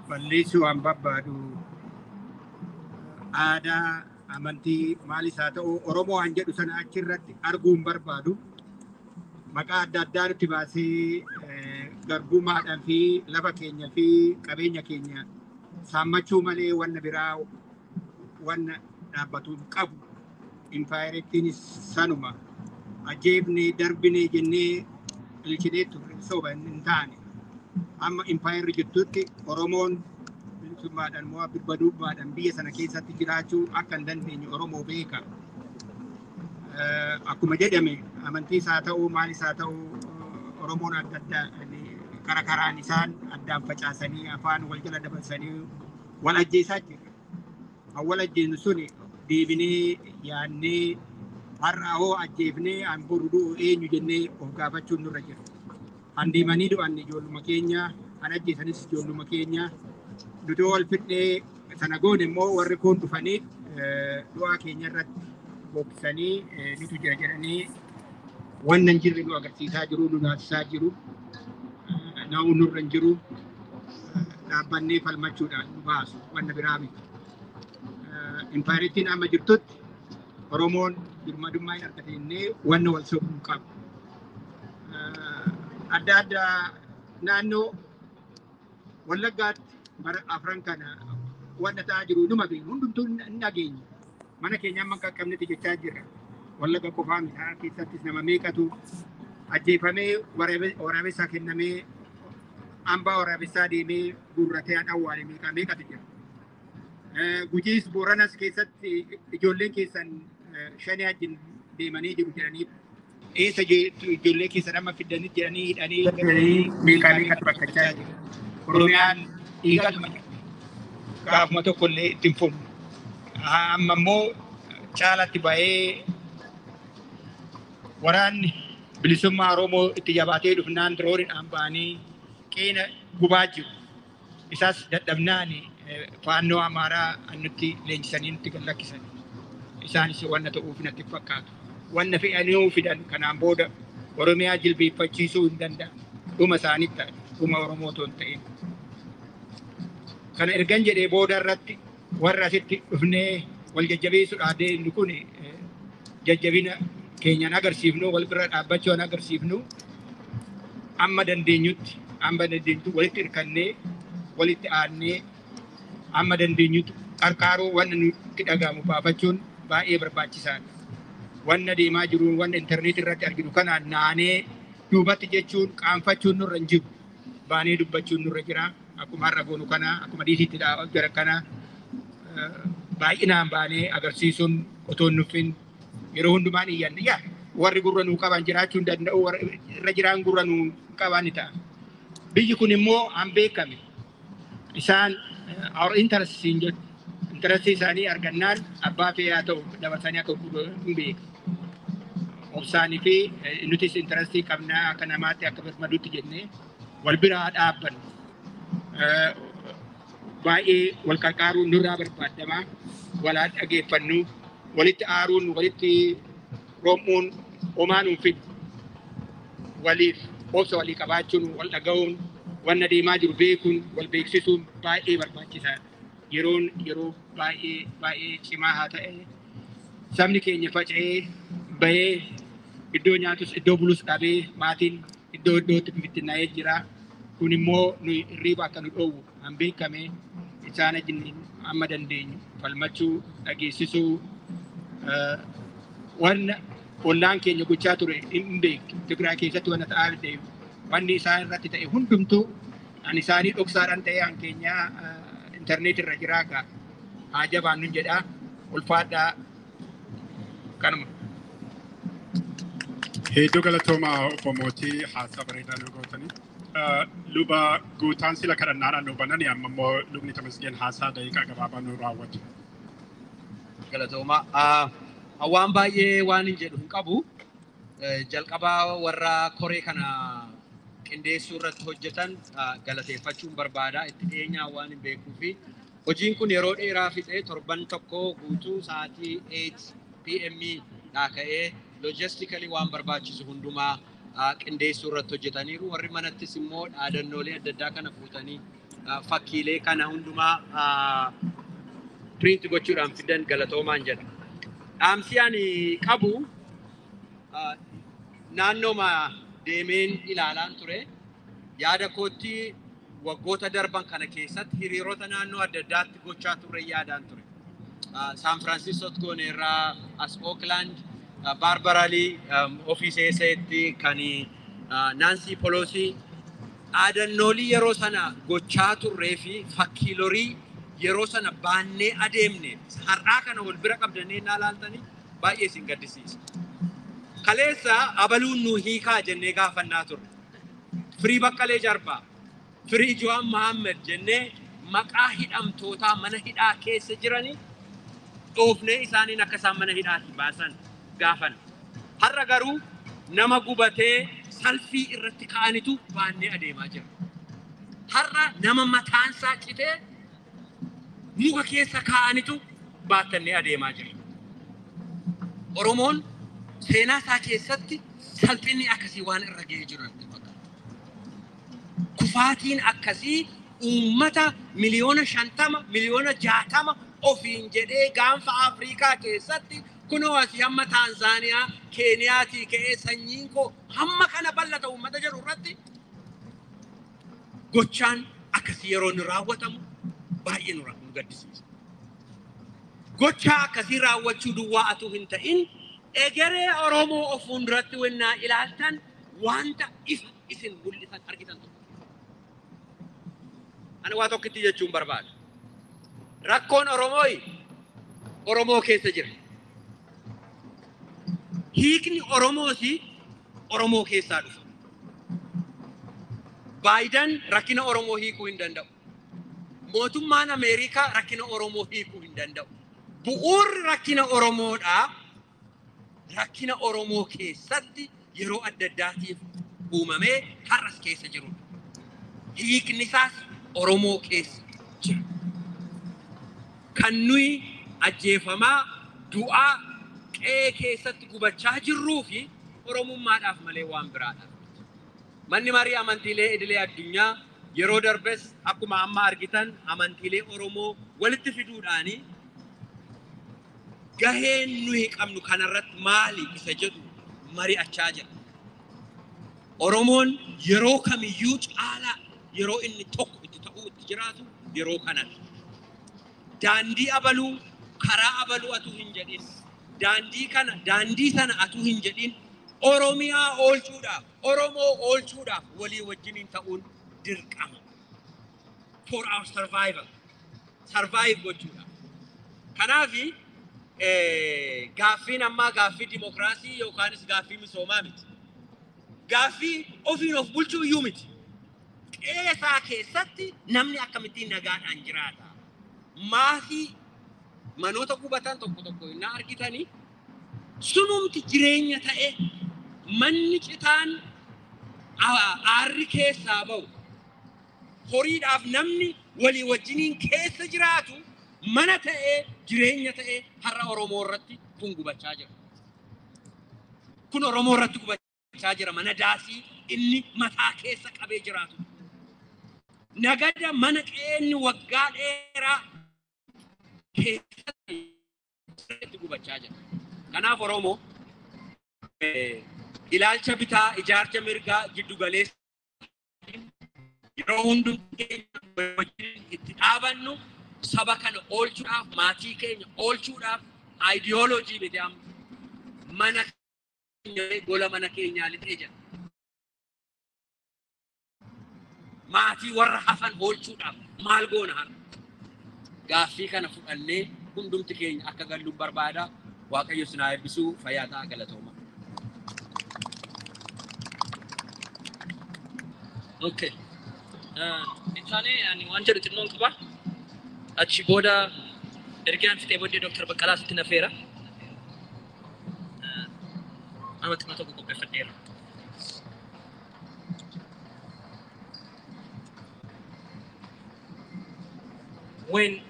balleessuu waan barbaadu aadaa amantii maalis haa ta'u Oromoo waan jedhu sana achirratti arguu hin barbaadu. Maqaa adda addaa nutti baasee garbummaadhaan fi lafa keenya fi qabeenya keenya saammachuu malee wanna biraa wanna dhaabbatu hin qabu. Impaayirettiinis sanuma ajjeefnee darbinee jennee ilchinee turre soba hin taane. Amma impaayirri jettutti Oromoon bilisummaadhaan moo birmadummaadhaan biyya sana keessatti jiraachuu akka hin dandeenye Oromoo beeka. Akkuma jedhame amantiis haa ta'u maalis haa ta'u Oromoon adda addaa karaan isaan addaan facaasanii afaan wal jala dabarsanii wal ajjeesaa jira. Wal ajjeesnu suni deebinee yaannee har'a hoo ajjeefnee an boru du'u eenyu jennee of gaafachuun nurra jira. An deemanii du'an ijoolluma keenya, an ajjeesanis ijoolluma keenya. Nuti wal fidhee sana goone immoo warri kun dhufanii du'aa keenya irratti boksanii nutu jira jedhanii wannan jirri nu agarsiisaa jiru, nu naasisaa jiru, na'u nurra hin jiru. Dhaabbannee falmachuudhaan nu baasu wanna biraa miti. Impaayirettiin amma jirtutti Oromoon birmadummaa hin argatee wanna wal sobuu qabu. Adda addaa naannoo Wallaggaatti bara afran kana wanna ta'aa jiru numa beeknu hundumtuu hin dhageenye. Mana keenya amma qaqqabnetti jechaa jirra. wallaga qofaa mitaa keessattis nama meeqatu ajjeefamee waraabessaa kennamee hambaa waraabessaa deemee gurratee awwaale meeqatu jira. Gujiis Booranas keessatti ijoolleen keessan shanii wajjin deemanii jiru jedhanii eessa ijoollee keessan amma fidanii jedhanii hidhanii meeqatu rakkachaa jiru. Oromiyaan dhiigatuma gaafuma tokkollee ittiin fuudhu. Amma immoo caalatti ba'ee waraanni bilisummaa Oromoo itti jabaatee dhufnaan dirooniidhaan ba'anii qeena gubaa jiru. Isaas dadhabnaan faannoo Amaaraa nutti leenjisanii nutti gallakkisan. Isaanis wanna ta'uuf natti fakkaatu. Wanna fe'anii fidan kanaan booda Oromiyaa jilbeeffachiisuu hin danda'an. Dhuma isaanitti ta'e dhuma Oromoo otoo hin ta'in. Kana ergan jedhee booda irratti warra asitti dhufnee wal jajjabeessuudhaan deemnu kun jajjabina keenyan agarsiifnu wal bira dhaabbachuu agarsiifnu amma dandeenyutti walitti hirkannee walitti aannee amma dandeenyutti qarqaaruu wanna nutti dhagahamu baafachuun baay'ee barbaachisaadha. Wanna deemaa jiru wanna intarneetii irratti arginu kanaan naanee duubatti jechuun qaanfachuun nurra hin jiru. Baanee dubbachuun nurra jira. Akkuma har'a goonu kana akkuma dhiisitti gara kana baay'inaan baanee agarsiisuun otoo hin nuffin yeroo hundumaan iyyanne yaa warri gurra nuu qaban jiraachuu hin danda'u irra jiraan gurra nuu qaban ni ta'a. Biyyi kun immoo an beekame isaan intarastii isaanii argannaan abbaa fe'aa ta'u dabarsanii akka hin beeku. Obsaanii fi nutis intarastii qabnaa akka namaatti akka birmaduutti jennee wal biraa dhaabbannu. Baay'ee wal qarqaaruun nurraa barbaadama. Walaa dhageeffannu walitti aaruun walitti roobmuun homaa nuun fidu. Waliif obsa walii qabaachuun wal dhaga'uun wanna deemaa jiru beekuun wal beeksisuun baay'ee barbaachisaadha. Yeroo baay'ee cimaa haa ta'e sabni keenya faca'ee bahee iddoo nyaatus iddoo bulus dhabee maatiin iddootti bittinnaa'ee jira. Kun immoo nuyi hirriba akka nu dhoowwu an beekame isaan wajjin amma dandeenyu falmachuu dhageessisuu wanna ollaan keenya gochaa ture hin beeku. Tigraay keessatti wanna ta'aa deemu wanni isaan irratti ta'e hundumtuu an isaanii dhoksaadhaan ta'e an keenya intarneetii irra jiraa kaa haa jabaannu jedhaa ulfaadhaa kanuma. Hedduu galatoomaa obbo Mootii haasaa bareedaa nu gootanii. Luba guutaan sila kadhannaadhaan nu banani amma immoo lubni Tamasgeen haasaa daqiiqaa gabaabaa nu raawwatu. Galatooma. Waan baay'ee waan hin jedhu hin qabu. Jalqabaa warra koree kana qindeessuu irratti hojjetan galateeffachuun barbaada. Itti dhiyeenyaa waan hin beekuu fi hojiin kun yeroo dheeraa fixee torban tokko guutuu sa'aatii 8 PM dhaa ka'ee loojistikali waan barbaachisu hundumaa qindeessuu irratti hojjetaniiru. Warri manattis immoo dhaadannoolee adda addaa kana fuutanii fakkiilee kana hundumaa print gochuudhaan fidan galatoomaan jedha. Dhaamsi ani qabu naannooma deemeen ilaalaan ture. Yaada kootti waggoota darban kana keessatti hiriirota naannoo adda addaatti gochaa turre yaadaan ture. San Francisco gooneerraa as Oakland Barbarali ofiisee isaatti kan Nancy Pelosi dhaadannoolee yeroo sana gochaa turree fi fakkiilorii yeroo sana baannee adeemne har'aa kana wal bira qabdannee ilaaltanii baay'ee isin gaddisiisa. Kaleessa abaluun nu hiikaa jennee gaafannaa turre. Firii Baqqalee Jarbaa, Firii Jo'aan Mahammed jennee maqaa hidhamtootaa mana hidhaa keessa jiranii dhoofnee isaaniin akka isaan mana hidhaatti baasan gaafan. Har'a garuu nama gubatee salfii irratti ka'anitu baannee adeemaa jira. Har'a nama mataansaa citee muka keessa ka'anitu baattannee adeemaa jira. Oromoon seenaa isaa keessatti salphinni akkasii waan irra ga'ee jiru natti fakkaata. Kufaatiin akkasii uummata miliyoona 50 miliyoona 60 ofiin jedhee gaanfa Afrikaa keessatti kunoo asii hamma Taanzaaniyaa, Keeniyaatii ka'ee sanyiin koo hamma kana bal'ata uummata jedhu irratti gochaan akkasii yeroo inni raawwatamu baay'ee nu gaddisiisa. Gochaa akkasii raawwachuu duwwaa atuu hin ta'in egeree Oromoo of fuulduratti wennaa ilaaltan wanta isin mul'isan argitan tokko. Ani waa tokkitti jechuun barbaada. Rakkoon Oromoo keessa jira. Hiikni Oromoosi Oromoo keessaa dhufa. Baayiden rakkina Oromoo hiikuu hin danda'u. Mootummaan Ameerikaa rakkina Oromoo hiikuu hin danda'u. Bu'uurri rakkina Oromoodhaa rakkina Oromoo keessatti yeroo adda addaatiif uumamee har'as keessa jirudha. Hiikni isaas Oromoo keessa jira. Kan nuyi ajjeefamaa du'aa qe'ee keessatti gubachaa jirruu fi Oromummaadhaaf malee waan biraadhaaf. Manni marii amantiilee idilee addunyaa yeroo darbes akkuma amma argitan amantiilee Oromoo walitti fiduudhaani gaheen nuyi qabnu kanarratti maali isa jedhu mari'achaa jira. Oromoon yeroo kamiyyuu caalaa yeroo inni tokko itti ta'uu itti jiraatu yeroo kanatti. Daandii abaluu karaa abaluu atuu hin jedhin. Daandii sana atuu hin jedhin. Oromiyaa oolchuudhaaf, Oromoo oolchuudhaaf walii wajjiniin ta'uun dirqama. For our survival. Survive gochuudhaaf. Kanaafi gaaffiin ammaa gaaffii dimokiraasii yookaanis gaaffii misoomaa miti. Gaaffii ofiin of bulchuu iyyuu miti. Qeesaa keessatti namni akkamittiin nagaadhaan jiraata. Maatii manoota gubatan tokko tokko innaa argitanii sunumti jireenya ta'e manni citaan aarri keessaa ba'u horiidhaaf namni walii wajjiniin keessa jiraatu mana ta'ee jireenya ta'ee har'a Oromoo irratti kun gubachaa jira. Kun Oromoo irratti gubachaa jira mana daasii inni mataa keessa qabee jiraatu. Nagada mana qeenni waggaa dheeraa keessatti gubachaa jira. Kanaaf Oromoo ilaalcha bitaa ijaarsa mirgaa jiddu galeessa yeroo hundumti keenya wajjin itti dhaabannu saba kana oolchuudhaaf maatii keenya oolchuudhaaf ideoloojii midhaan mana keenya gola mana keenyaa lixee jira. Maatii warra hafan oolchuudhaaf maal goona har'a? Gaaffii kana fudhannee hundumti keenya akka gallu barbaada. Waaqayyo sinaa eebbisuu fayyaa ta'a galatooma. Okay. Isaanii ani waan jedhu xinnoon qaba. Achi booda ergaan fixee booddee Dr. Baqqalaa sitti nafeera. Amma xinnoo tokko qopheeffadheera. When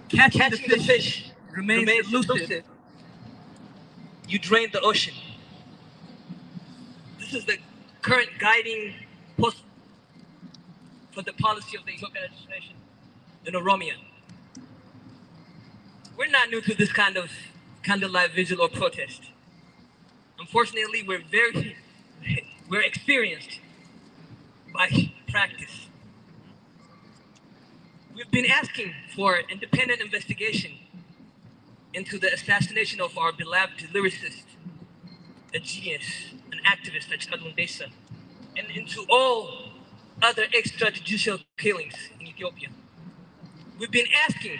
catching the fish remains elusive, you drain the ocean. This is the current guiding post for the policy of the Ethiopian administration in Oromia. We're not new to this kind of candlelight vigil or protest. Unfortunately, we're experienced by practice. We've been asking for independent investigation into the assassination of our beloved lyricist, a genius, an activist, Desa, and into all other extrajudicial killings in Ethiopia. We've been asking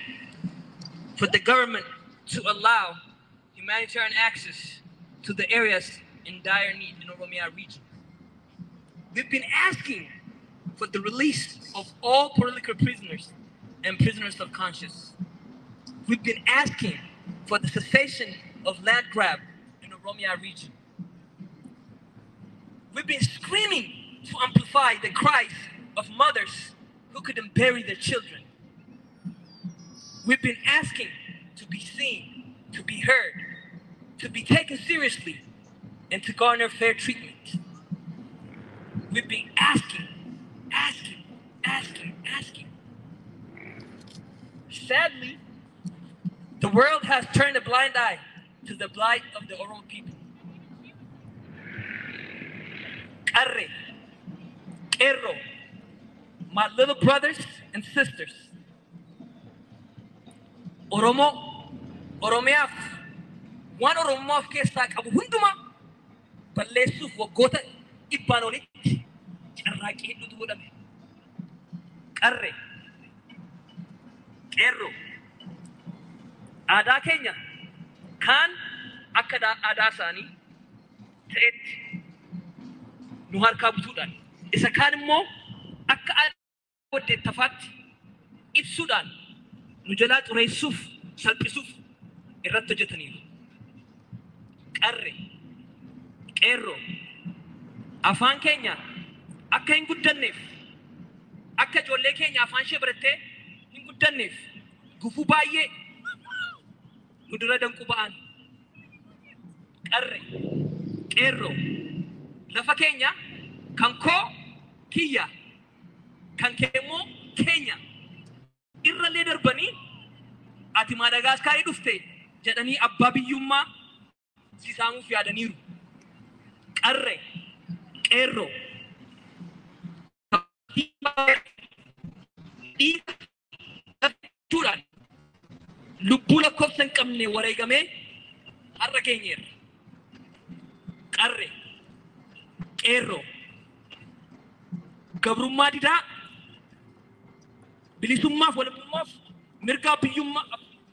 for the government to allow humanitarian access to the areas in dire need in the Mormii region. We've been asking for the release of all political prisoners and prisoners of conscience. We've been asking for the cessation of land grab in the Mormii region. We've been screaming to amplify the cries of mothers who couldn't bury their children. We've been asking to be seen, to be heard, to be taken seriously, and to garner fair treatment. We've been asking. Sadly, the world has turned a blind eye to the plight of the Oromo people. Arre, Ero, my little brothers and sisters, Oromiyaaf waan Oromoof keessaa qabu hundumaa balleessuuf waggoota dhibbaan olitti carraaqqii hedduutu godhame. Qarree, qeerroo, aadaa keenya kaan akka aadaa isaanii ta'etti nu harkaa butuudhaan isa kaan immoo akka aadaa waddeettafaatti ibsuudhaan nu jalaa xureessuuf salphisuuf irratti hojjetaniiru. Qarree, qeerroo, afaan keenya akka hin guddanneef akka ijoollee keenya afaan ishee barattee hin guddanneef gufuu baay'ee nu dura danqu ba'an. Qarree, qeerroo, lafa keenya kan koo kiyya kan kee immoo keenya irrallee darbanii ati Maadagaskaarii dhufte jedhanii abbaa biyyummaa sisaamuuf yaadaniiru. Qarree, qeerroo, dhiigachuudhaan lubbuu lakkoofsa hin qabne wareegamee har'a geenyeerra. Qarree, qeerroo, gabrummaa didaa bilisummaaf walabummaaf mirgaa biyyummaa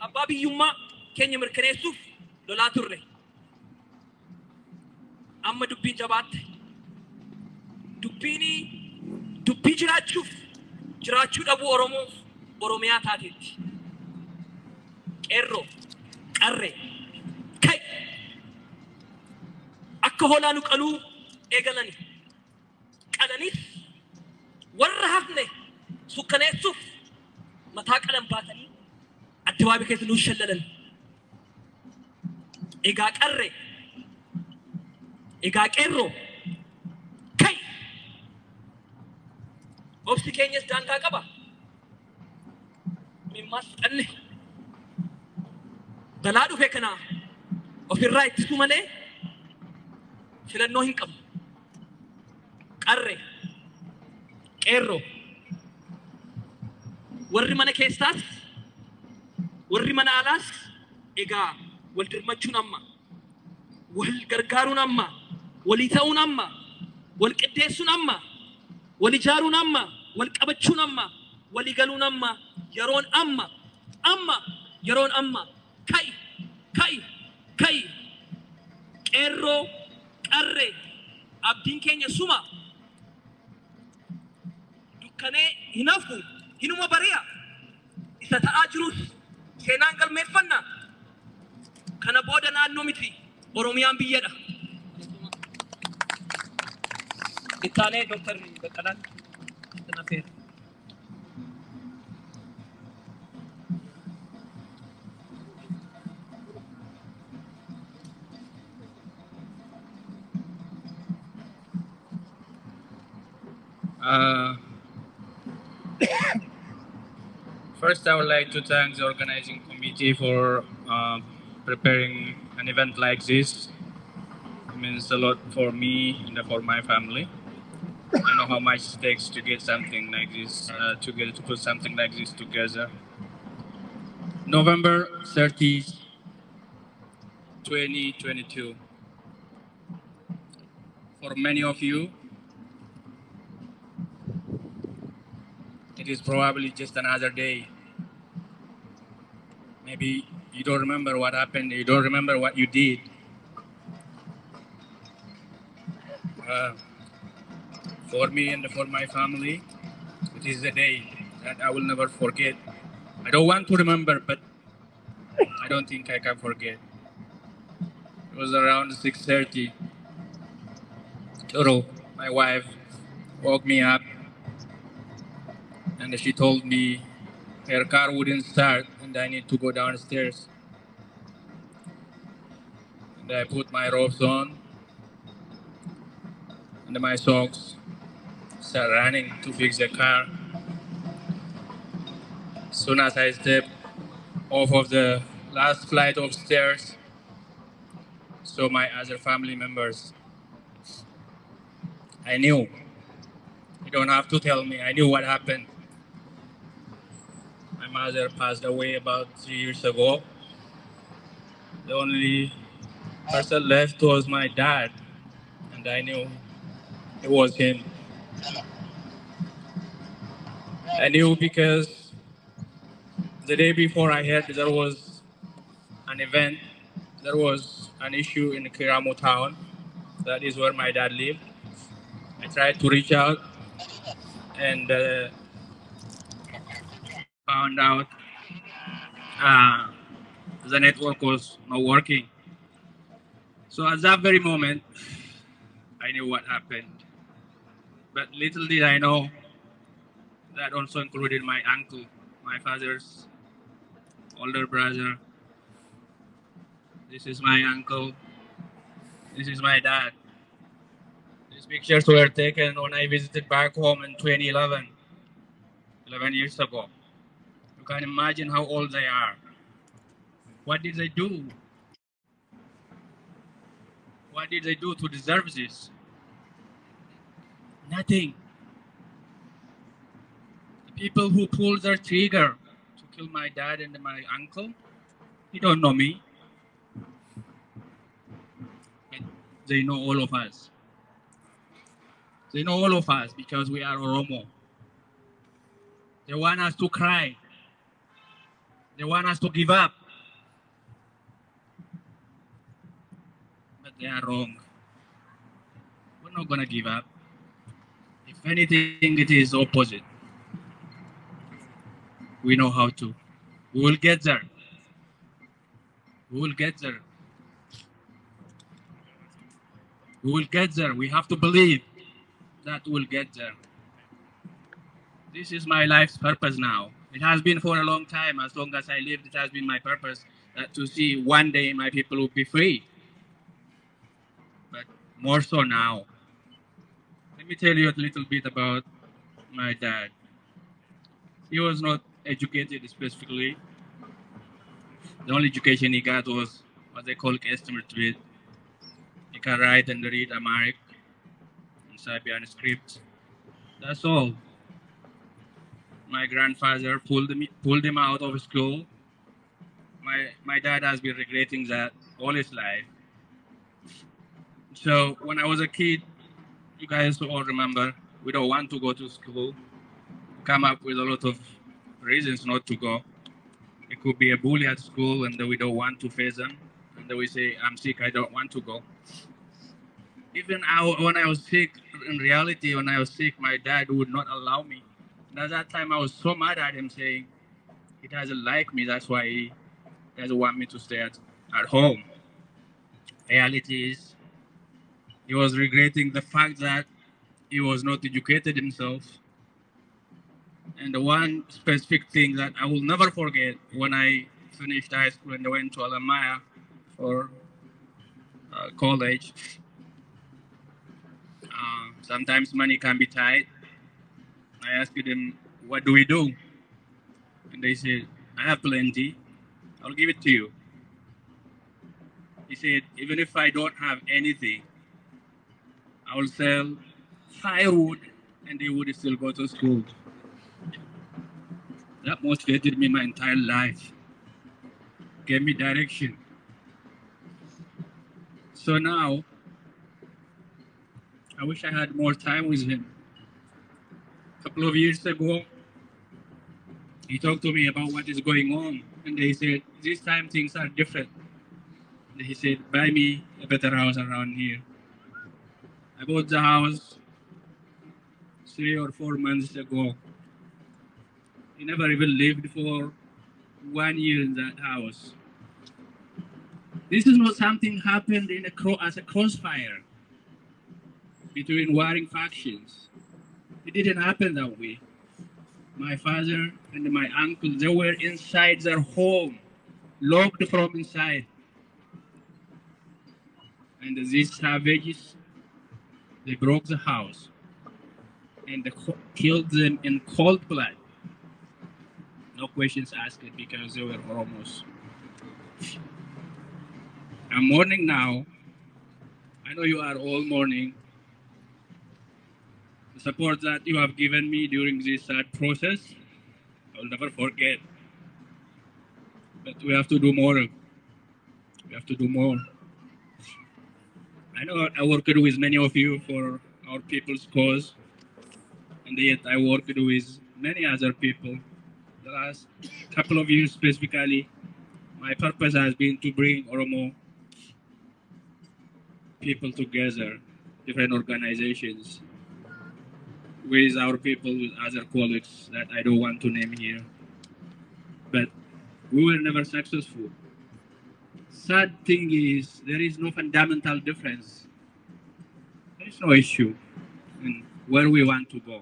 abbaa biyyummaa keenya mirkaneessuuf lolaa turre. Amma dubbiin jabaatte. Dubbii jiraachuu dhabuu Oromoof Oromiyaa taateetti. Qeerroo, qarree, kai akka hoolaa nu qaluu eegalani. Qalanis warra hafne sukkaneessuuf mataa qalan baatanii addabaabii keessa nu shallalan. Egaa qarree, egaa qeerroo, kai obsi keenyas daangaa qaba. Mimmaas fudhanne balaa dhufe kana ofirraa ittisuu malee filannoo hin qabnu. Qarree, qeerroo, warri mana keessaas warri mana alaas egaa wal dirmachuun amma, wal gargaaruun amma, walii ta'uun amma, wal qiddeessuun amma, wal ijaaruun amma, wal qabachuun amma, walii galuun amma, yeroon amma, yeroon amma. Kai qeerroo, qarree, abdiin keenya suma dukkanee hin hafu hinuma bari'a. Isa ta'aa jirus seenaan galmeeffanna. Kana booda naannoo miti Oromiyaan biyyadha. Ittaanee Dr. Baqqalaan itti nafeera. First, I would like to thank the organizing committee for preparing an event like this. It means a lot for me and for my family. I know how much it takes to get something like this, to put something like this together. November 30th, 2022. For many of you, it is probably just another day. Maybe you don't remember what happened, you don't remember what you did. For me and for my family, it is a day that I will never forget. I don't want to remember, but I don't think I can forget. It was around 6:30. Toro, my wife, woke me up and she told me her car wouldn't start and I need to go downstairs. And I put my robes on and my socks, start running to fix the car. Soon as I stepped off of the last flight of stairs, saw my other family members. I knew. You don't have to tell me. I knew what happened. My mother passed away about 3 years ago. The only person left was my dad, and I knew it was him. I knew because the day before I heard there was an event, there was an issue in Kiramu town. That is where my dad lived. I tried to reach out and found out uh, the network was not working. So at that very moment, I knew what happened. But little did I know that also included my uncle, my father's older brother. This is my uncle. This is my dad. These pictures were taken when I visited back home in 2011, 11 years ago. You can imagine how old they are. What did they do? What did they do to deserve this? Nothing. The people who pulled their trigger to kill my dad and my uncle, they don't know me. But they know all of us. They know all of us because we are Oromo. They want us to cry. They want us to give up. But they are wrong. We're not going to give up. If anything, it is opposite. We know how to. We will get there. We will get there. We will get there. We have to believe that we'll get there. This is my life's purpose now. It has been for a long time. As long as I lived, it has been my purpose to see one day my people will be free. But more so now. Let me tell you a little bit about my dad. He was not educated specifically. The only education he got was what they call estimate read. He can write and read Amharic and Serbian scripts. That's all. My grandfather pulled him out of school. My dad has been regretting that all his life. So when I was a kid, you guys all remember, we don't want to go to school. Come up with a lot of reasons not to go. It could be a bully at school and we don't want to face them. And then we say, I'm sick, I don't want to go. Even when I was sick, in reality, when I was sick, my dad would not allow me. And at that time, I was so mad at him saying, he doesn't like me, that's why he doesn't want me to stay at home. Reality is, he was regretting the fact that he was not educated himself. And the one specific thing that I will never forget when I finished high school and I went to Alamaya for college, sometimes money can be tight. I asked them, what do we do? And they said, I have plenty. I'll give it to you. He said, even if I don't have anything, I will sell firewood and they would still go to school. That motivated me my entire life. Gave me direction. So now, I wish I had more time with him. A couple of years ago, he talked to me about what is going on. And he said, this time things are different. And he said, buy me a better house around here. I bought the house 3 or 4 months ago. He never even lived for 1 year in that house. This is not something happened as a crossfire between warring factions. It didn't happen that way. My father and my uncle, they were inside their home, locked from inside. And these savages, they broke the house and they killed them in cold blood. No questions asked because they were Oromos. I'm mourning now. I know you are all mourning. The support that you have given me during this sad process, I will never forget. But we have to do more. We have to do more. I know I worked with many of you for our people's cause, and yet I worked with many other people. The last couple of years specifically, my purpose has been to bring Oromo people together, different organizations, with our people, with other colleagues that I don't want to name here. But we were never successful. Sad thing is, there is no fundamental difference. There is no issue in where we want to go.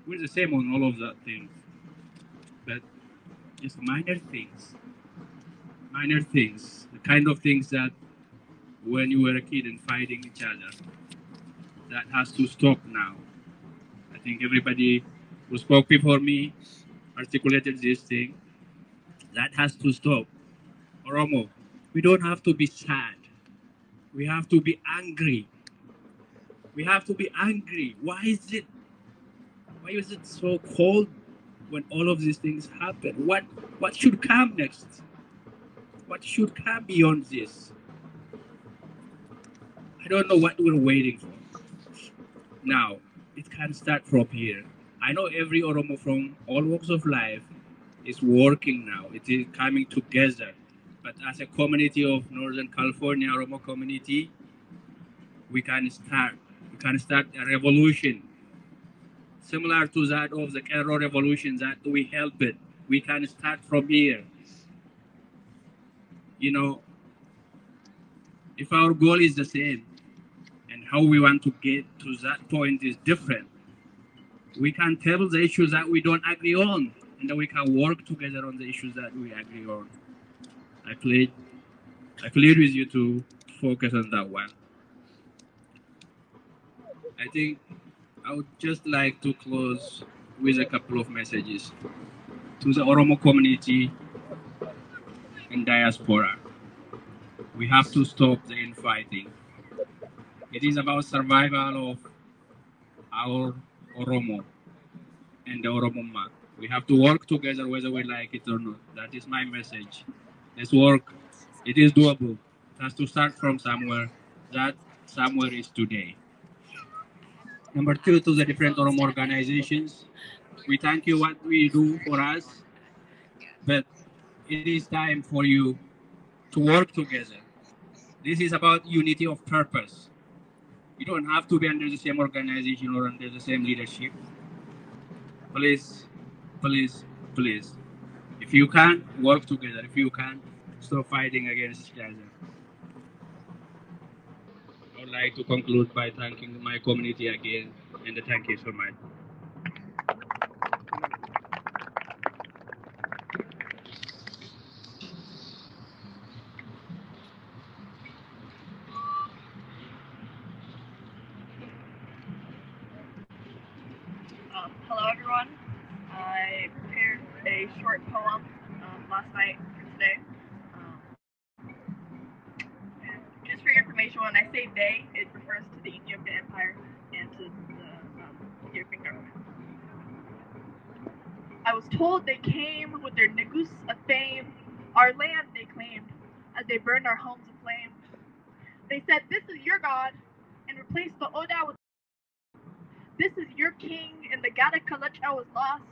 We're the same on all of that things. But just minor things, the kind of things that when you were a kid and fighting each other, that has to stop now. I think everybody who spoke before me articulated this thing. That has to stop. Oromo, we don't have to be sad. We have to be angry. We have to be angry. Why is it so cold when all of these things happen? What should come next? What should come beyond this? I don't know what we're waiting for. Now, it can start from here. I know every Oromo from all walks of life is working now. It is coming together. But as a community of Northern California Oromo community, we can start a revolution similar to that of the Cairo revolution that we helped it. We can start from here. You know, if our goal is the same and how we want to get to that point is different, we can table the issues that we don't agree on, and then we can work together on the issues that we agree on. I plead with you to focus on that one. I think I would just like to close with a couple of messages to the Oromo community and diaspora. We have to stop the infighting. It is about survival of our Oromo and the Oromoma. We have to work together whether we like it or not. That is my message. Let's work. It is doable. It has to start from somewhere. That somewhere is today. Number two, to the different Oromo organizations, we thank you what we do for us, but it is time for you to work together. This is about unity of purpose. You don't have to be under the same organization or under the same leadership. Please, please, please. If you can, work together. If you can, stop fighting against each other. I would like to conclude by thanking my community again, and thank you so much. Hello, everyone. I prepared a short poem last night for today. Just for your information, when I say they, it refers to the Ethiopian Empire and to the Ethiopian government. I was told they came with their negus of fame, our land they claimed, as they burned our homes aflame. They said, "This is your God," and replaced the Oda with "This is your king," and the Gada Kalacha was lost.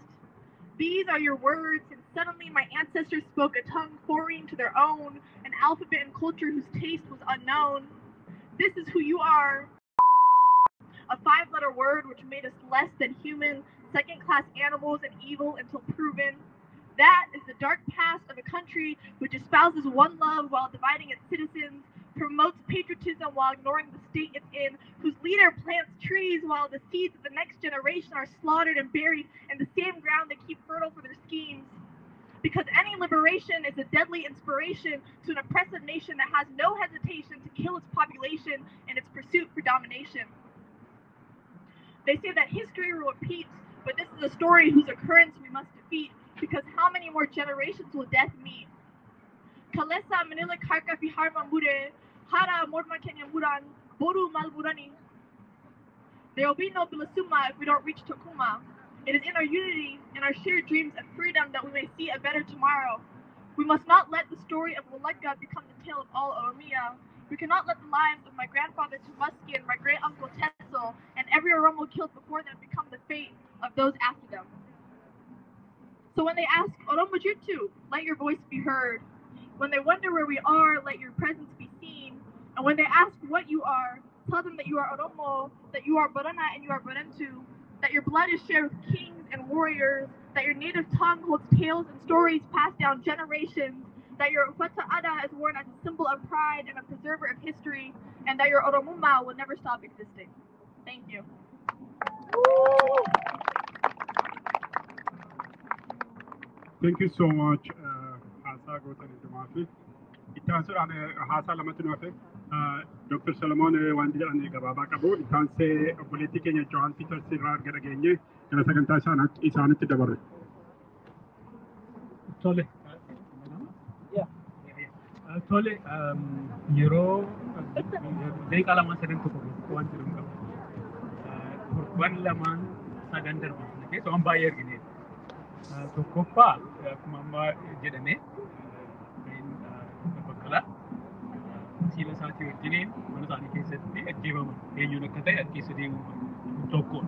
These are your words, and suddenly my ancestors spoke a tongue foreign to their own, an alphabet and culture whose taste was unknown. This is who you are. A 5-letter word which made us less than human, second-class animals and evil until proven. That is the dark past of a country which espouses one love while dividing its citizens, promotes patriotism while ignoring the state it's in, whose leader plants trees while the seeds of the next generation are slaughtered and buried in the same ground they keep fertile for their schemes. Because any liberation is a deadly inspiration to an oppressive nation that has no hesitation to kill its population in its pursuit for domination. They say that history will repeat, but this is a story whose occurrence we must defeat, because how many more generations will death meet? Kalesa Manila Karka Fiharma Mure, Hara Morma Kenya Muran, Boru Malburani. There will be no Bilasuma if we don't reach Tokuma. It is in our unity and our shared dreams of freedom that we may see a better tomorrow. We must not let the story of Waleka become the tale of all Oromia. We cannot let the lives of my grandfather Tumusky and my great uncle Tetzel and every Oromo killed before them become the fate of those after them. So when they ask, Oromo Jutu, let your voice be heard. When they wonder where we are, let your presence be seen. And when they ask what you are, tell them that you are Oromo, that you are Borana and you are Borentu, that your blood is shared with kings and warriors, that your native tongue holds tales and stories passed down generations, that your Ukwata Ada is worn as a symbol of pride and a preserver of history, and that your Oromuma will never stop existing. Thank you. Thank you so much, Hasa Gotan Dumafi. It answered on Hasa Lamatunafe. Dr. Solomon Wandi and Gababakabo, it answered a political John Peter Sirar Garagene, and a second Tasana is on it to the Tole. Yeah. Tole, Euro, they call a master to one Laman, Sagander, so I'm buyer in it. So Copa, Mama Jedane, in Bakala, Sila Sati Jinin, Manazani said, a given a Unakata, a Kisadi Toko.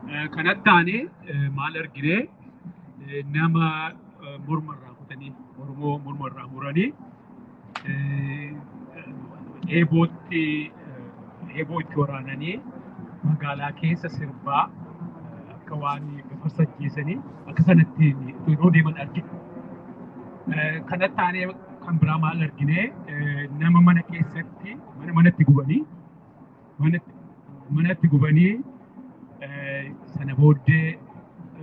Kanatani, Maler Gire, Nama Murmara Hutani, Murmara Murani, Eboti Koranani, Magala Kesa Sirba. Kawani Gafasa Gisani, a Kasanatini, to Rodiman Arki. Kanatane, Cambrama Largine, Namamanaki Septi, Manamanati Gubani, Sanabode,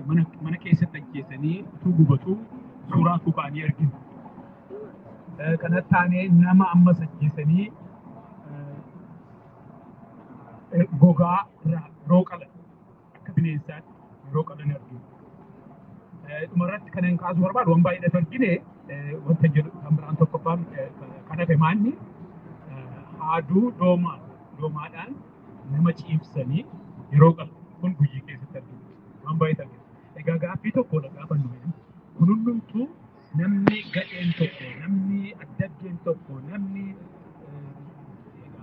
Manaki Septi Gisani, Tugubatu, Sura Kubani Arkin. Kanatane, Nama Ambasa Gisani, Goga, Rokala, Cabinet. Local energy. Marat can cause one by the Turkey, what the Ambrant of Papam, Kanapemani, Adu, Domadan, Namachi Sani, Yoga, Kunguji case at one by the Gaga Pito Kola Gaban, Kunundum too, Namni Gaten Toko, Namni Adaptin Toko, Namni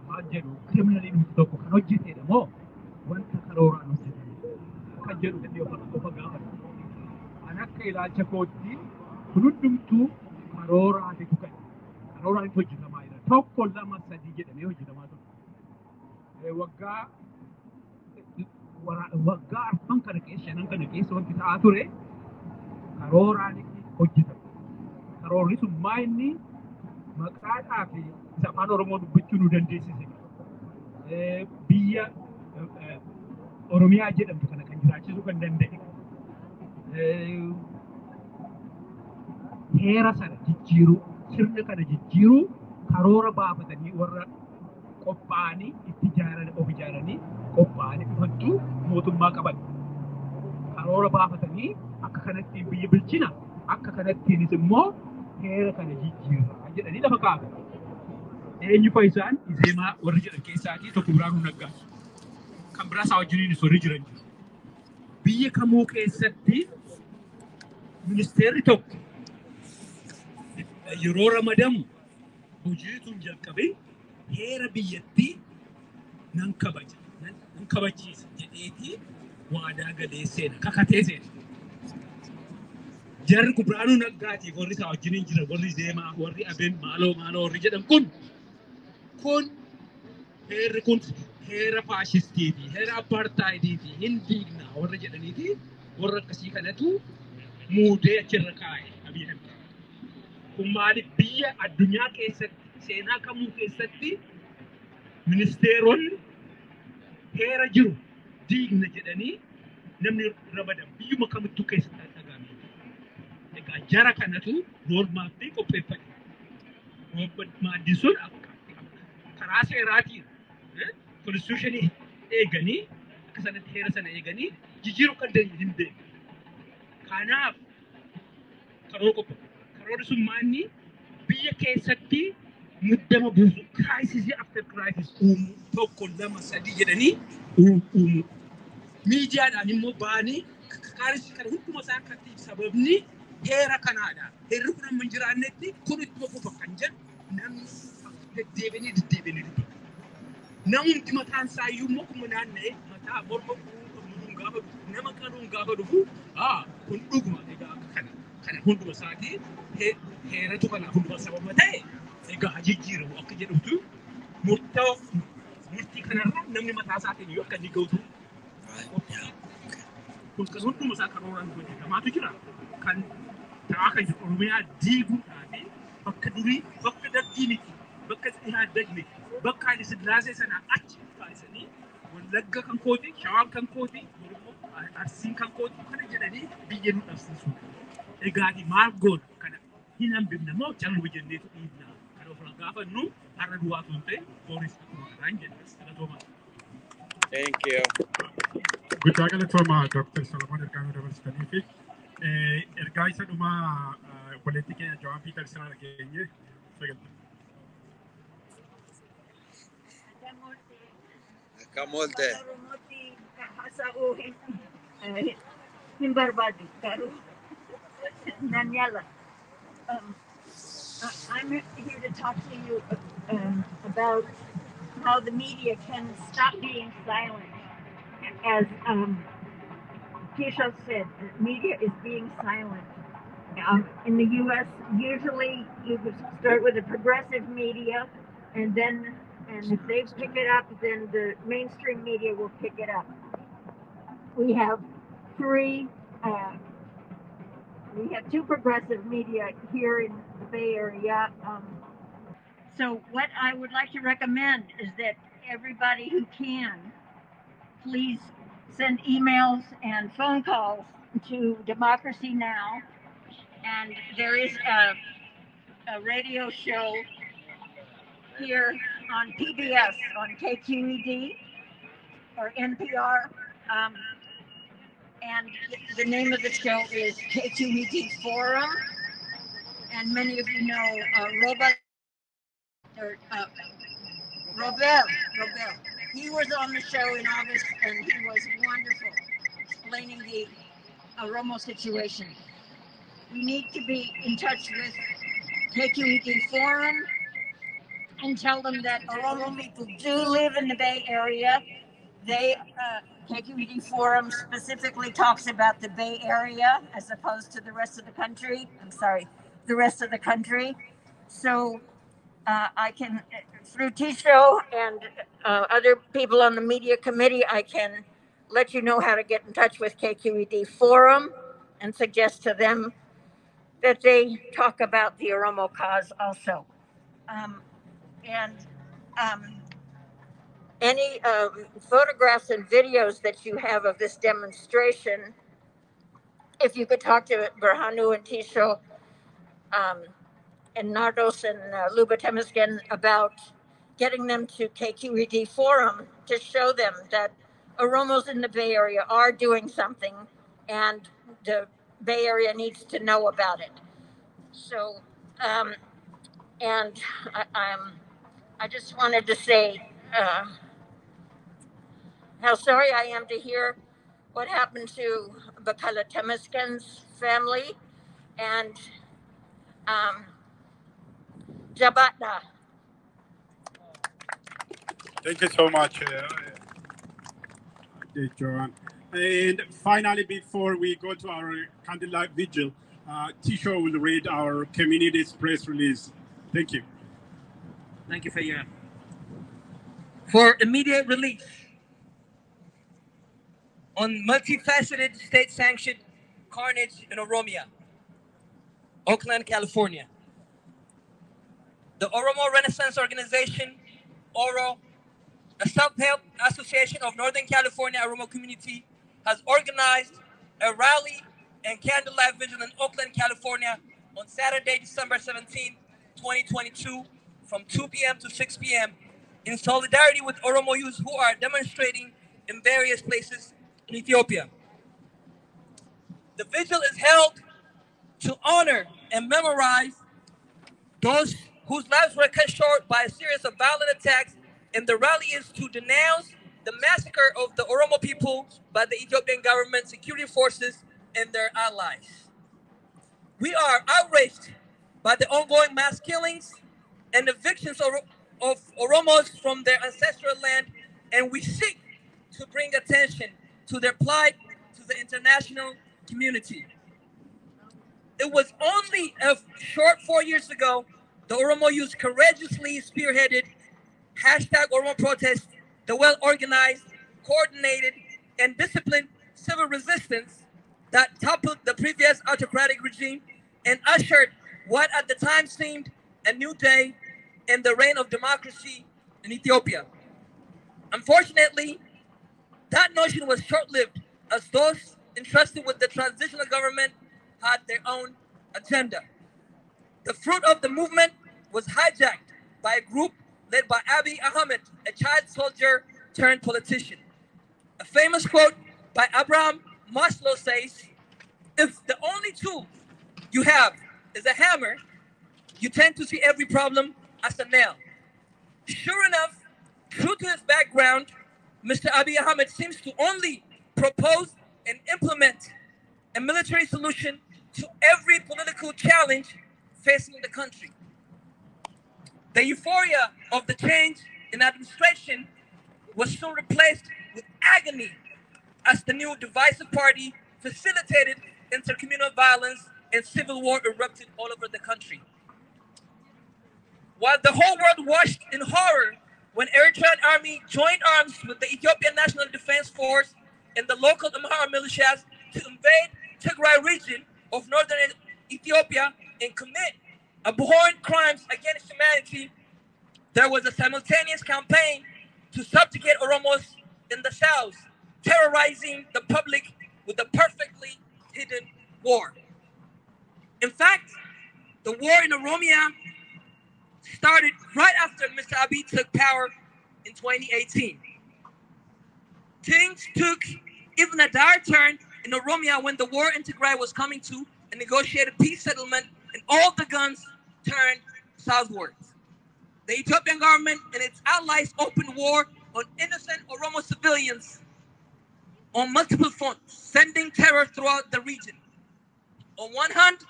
Majeru, criminally Toko, cannot get it more. One Takarora. Kajeru the Opagama. Anakela Chakoti, Kunudum Karora de Kuka, Karora to Jinamida, Top Kolama Sadi and Yojinamato. Wagar Punkanation and Kanakis on Ature, Karora Kojita. Karorisu Mini, Makati, Zapanoromo Butunu and Desi. Bia Oromia jedam to kana kanjirachi su kan dande hera sana jijjiru sirna kana jijjiru karora baafatani warra qophaani itti jaarani of jaarani qophaani dhufattu mootummaa qaban karora baafatanii akka kanatti biyya bilchina akka kanattiinis immoo hera kana jijjiirra jedhanii lafa kaa'u eenyu faayisaan izeemaa warri jedhan keessaatii tokko biraanuu naggaa kan biraasa wajjiniin sorri jiran biyya kamuu keessatti ministeerri tokko yeroo ramadamu hojiituun jalqabee heera biyyattii nan kabachiisa jedheetii waadaa galee seena kakatee seena jarri Biraanuu Naggaatiif warri isaa wajjiniin jiran warri Zeemaa warri Abeen maaloo warri jedhan kun heerri kun heera faashistiiti heera apartheidiiti hin diigna warra jedhaniiti warra akkasii kanatu muudee achirra kaa'e Abiy Ahmed kun maaliif biyya addunyaa keessatti seenaa kamuu keessatti ministeeronni heera jiru diigna jedhanii namni ramadan biyyuma kamittuu keessatti dhaga'ame egaa jara kanatu roolmaappii qopheeffate maaddii sun karaa seeraatiin Constitution eeganii akka sanatti heera sana eeganii jijjiiruu kan dandeenye hin beeku. Kanaaf karoorri sun maanni biyya keessatti muddama buusu crisis after crisis uumu tokko lama sadii jedhanii uumu. Miidiyaadhaan immoo baanii kaaris kana hunduma isaa akkatti sababni heera kanaadha. Heerri kun amma hin jiraannetti kun itti boqofa kan jedhu namni deddeebiin dubbatu. Namumti mataan isaa iyyuu immoo kuma naanna'ee mataa morma muruun gaafa dhufu nama qaluun gaafa dhufu kun dhuguma egaa akka kana hunduma isaatii heeratu kana hunduma sababa ta'e egaa jijjiiramu akka jedhamtu murtii kanarra namni mataa isaatiin iyyuu akka inni ga'utu kun kan hunduma isaa karooraan hojjetamaatu jira kan ta'aa kan jiru Oromiyaa diiguudhaa fi bakka durii bakka darbii miti bakka dhiyaaddaa miti. Bakka Haile Sillaasee sanaa achi taasisanii Wallagga kan kooti, Shawaan kan kooti, Arsiin kan kooti kana jedhanii biyya nu dhabsiisudha. Egaa maal goona kana hin hambifne moo callu jenneetu dhiibna. Kana ofirraa gaafannu har'a duwwaa osoo hin ta'in booris akkuma kanaan jenna. Galatooma. Thank you. Guddaa galatooma Dr. Solomon ergaa nu dabarsitanii fi ergaa isa dhumaa obboleettii keenya Jawaan Piiter sirraa dhageenye sagalta. Kamolte. Daniela, I'm here to talk to you about how the media can stop being silent. As Keisha said, media is being silent. In the U.S., usually you would start with the progressive media, and if they pick it up, then the mainstream media will pick it up. We have two progressive media here in the Bay Area. So what I would like to recommend is that everybody who can, please send emails and phone calls to Democracy Now! And there is a radio show here on PBS, on KQED or NPR, and the name of the show is KQED Forum, and many of you know Robel. He was on the show in August, and he was wonderful, explaining the Oromo situation. We need to be in touch with KQED Forum and tell them that Oromo people do live in the Bay Area. KQED Forum specifically talks about the Bay Area as opposed to the rest of the country. So I can, through Tisho and other people on the media committee, I can let you know how to get in touch with KQED Forum and suggest to them that they talk about the Oromo cause also. Any photographs and videos that you have of this demonstration, if you could talk to Berhanu and Tisho and Nardos and Luba Temesgen about getting them to KQED Forum to show them that Oromos in the Bay Area are doing something and the Bay Area needs to know about it. So, I just wanted to say how sorry I am to hear what happened to Bakala Temesgen's family and Jabatna. Thank you so much, Joanne. And finally, before we go to our candlelight vigil, Tisho will read our community's press release. Thank you. Thank you, Fayyad. For immediate relief on multifaceted state-sanctioned carnage in Oromia, Oakland, California, the Oromo Renaissance Organization, ORO, a self-help association of Northern California Oromo community, has organized a rally and candlelight vigil in Oakland, California on Saturday, December 17, 2022, from 2 p.m. to 6 p.m. in solidarity with Oromo youth who are demonstrating in various places in Ethiopia. The vigil is held to honor and memorize those whose lives were cut short by a series of violent attacks, and the rally is to denounce the massacre of the Oromo people by the Ethiopian government, security forces, and their allies. We are outraged by the ongoing mass killings and evictions of of Oromos from their ancestral land, and we seek to bring attention to their plight to the international community. It was only a short 4 years ago the Oromo youth courageously spearheaded hashtag Oromo protest, the well-organized, coordinated, and disciplined civil resistance that toppled the previous autocratic regime and ushered what at the time seemed a new day in the reign of democracy in Ethiopia. Unfortunately, that notion was short-lived as those entrusted with the transitional government had their own agenda. The fruit of the movement was hijacked by a group led by Abiy Ahmed, a child soldier turned politician. A famous quote by Abraham Maslow says, "If the only tool you have is a hammer, you tend to see every problem as a nail." Sure enough, true to his background, Mr. Abiy Ahmed seems to only propose and implement a military solution to every political challenge facing the country. The euphoria of the change in administration was soon replaced with agony as the new divisive party facilitated intercommunal violence and civil war erupted all over the country. While the whole world watched in horror when Eritrean army joined arms with the Ethiopian National Defense Force and the local Amhara militias to invade Tigray region of northern Ethiopia and commit abhorrent crimes against humanity, there was a simultaneous campaign to subjugate Oromos in the south, terrorizing the public with a perfectly hidden war. In fact, the war in Oromia started right after Mr. Abiy took power in 2018. Things took even a dire turn in Oromia when the war in Tigray was coming to a negotiated peace settlement and all the guns turned southwards. The Ethiopian government and its allies opened war on innocent Oromo civilians on multiple fronts, sending terror throughout the region. On one hand,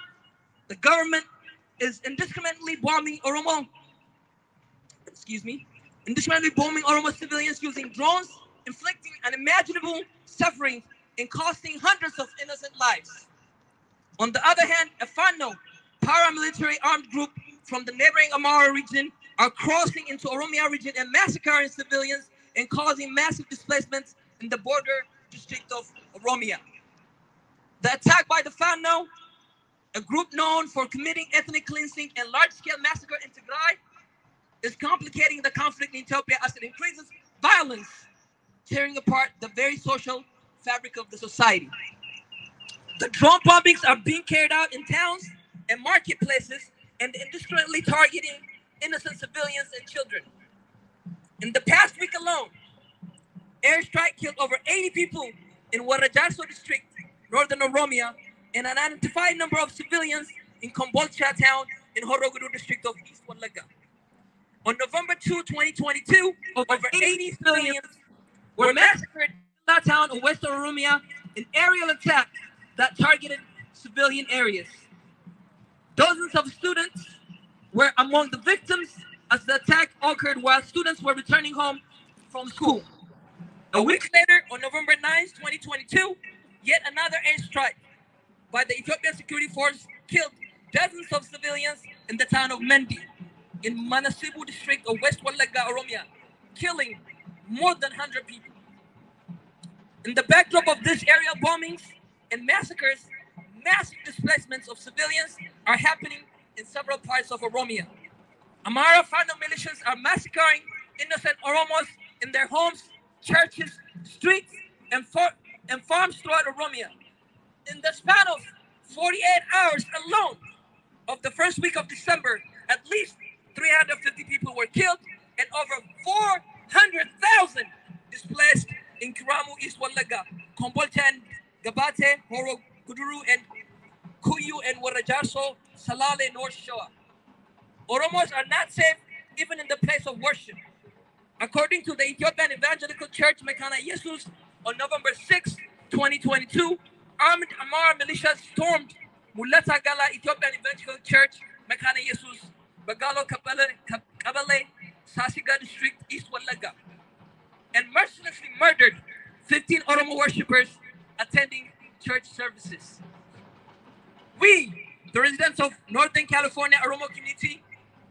the government is indiscriminately bombing Oromo civilians using drones, inflicting unimaginable suffering and costing hundreds of innocent lives. On the other hand, a FANO, paramilitary armed group from the neighboring Amhara region, are crossing into Oromia region and massacring civilians and causing massive displacements in the border district of Oromia. The attack by the FANO, a group known for committing ethnic cleansing and large-scale massacre in Tigray, is complicating the conflict in Ethiopia as it increases violence, tearing apart the very social fabric of the society. The drone bombings are being carried out in towns and marketplaces and indiscriminately targeting innocent civilians and children. In the past week alone, airstrike killed over 80 people in Warajarso district, northern Oromia, and an unidentified number of civilians in Kombolcha town in Horogudu district of East Walaga. On November 2, 2022, over 80 civilians were massacred in that town of Western Oromia in aerial attack that targeted civilian areas. Dozens of students were among the victims as the attack occurred while students were returning home from school. A week later, on November 9, 2022, yet another airstrike by the Ethiopian Security Force killed dozens of civilians in the town of Mendi in Manasibu district of West Walaga, Oromia, killing more than 100 people. In the backdrop of this area bombings and massacres, massive displacements of civilians are happening in several parts of Oromia. Amhara FANO militias are massacring innocent Oromos in their homes, churches, streets, and farms throughout Oromia. In the span of 48 hours alone of the first week of December, at least 350 people were killed and over 400,000 displaced in Kiramu, East Walaga, Kombolchan, Gabate, Horo, Guduru, and Kuyu and Warajarso, Salale, North Shoa. Oromos are not safe even in the place of worship. According to the Ethiopian Evangelical Church Mekana Jesus, on November 6, 2022, armed Amhara militias stormed Mulata Gala Ethiopian Evangelical Church Mekana Jesus, Bagalo Kabale, Sasiga District, East Wallaga, and mercilessly murdered 15 Oromo worshippers attending church services. We, the residents of Northern California Oromo community,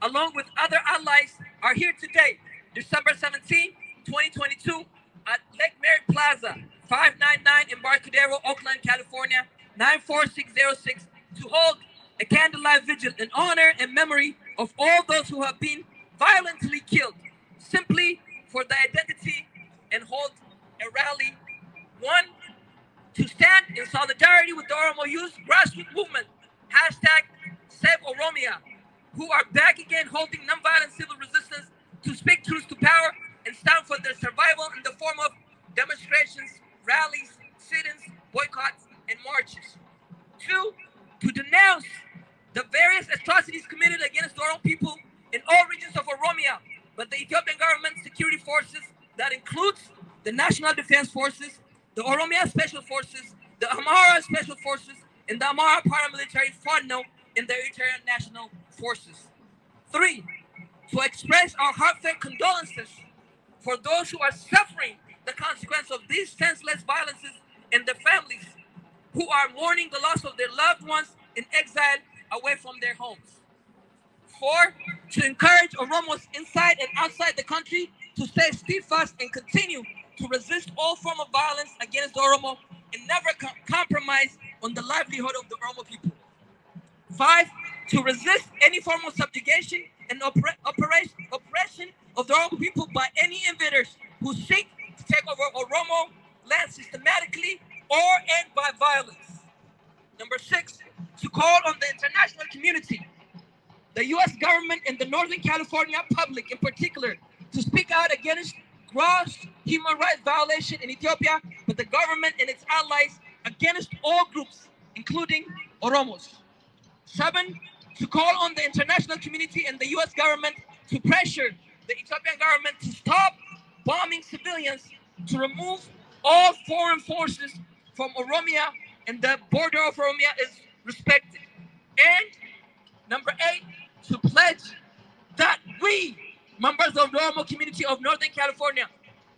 along with other allies, are here today, December 17, 2022, at Lake Merritt Plaza, 599 Embarcadero, Oakland, California, 94606, to hold a candlelight vigil in honor and memory of all those who have been violently killed, simply for their identity, and hold a rally, one, to stand in solidarity with the Oromo Youth Grassroots Movement, #Save Oromia, who are back again holding nonviolent civil resistance to speak truth to power and stand for their survival in the form of demonstrations, rallies, sit-ins, boycotts, and marches. 2, to denounce the various atrocities committed against the Oromo people in all regions of Oromia by the Ethiopian government security forces, that includes the National Defense Forces, the Oromia Special Forces, the Amhara Special Forces, and the Amhara Paramilitary Fano in the Eritrean National Forces. 3, to express our heartfelt condolences for those who are suffering the consequence of these senseless violences and their families who are mourning the loss of their loved ones in exile away from their homes. 4, to encourage Oromos inside and outside the country to stay steadfast and continue to resist all form of violence against the Oromo and never compromise on the livelihood of the Oromo people. 5, to resist any form of subjugation and oppression of the Oromo people by any invaders who seek to take over Oromo land systematically or and by violence. Number 6, to call on the international community, the U.S. government and the Northern California public in particular, to speak out against gross human rights violation in Ethiopia, but the government and its allies against all groups, including Oromos. 7, to call on the international community and the U.S. government to pressure the Ethiopian government to stop bombing civilians, to remove all foreign forces from Oromia, and the border of Oromia is respected. And number 8, to pledge that we, members of the Oromo community of Northern California,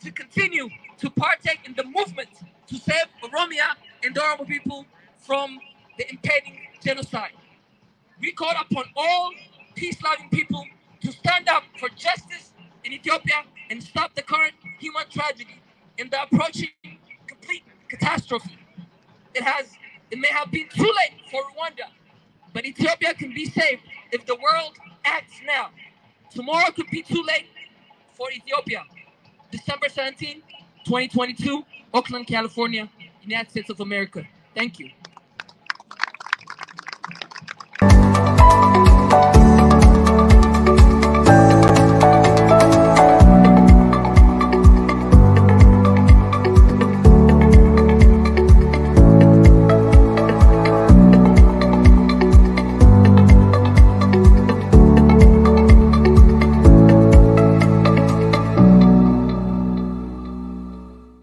to continue to partake in the movement to save Oromia and the Oromo people from the impending genocide. We call upon all peace-loving people to stand up for justice in Ethiopia and stop the current human tragedy and the approaching complete catastrophe. It may have been too late for Rwanda, but Ethiopia can be saved if the world acts now. Tomorrow could be too late for Ethiopia. December 17, 2022, Oakland, California, United States of America. Thank you.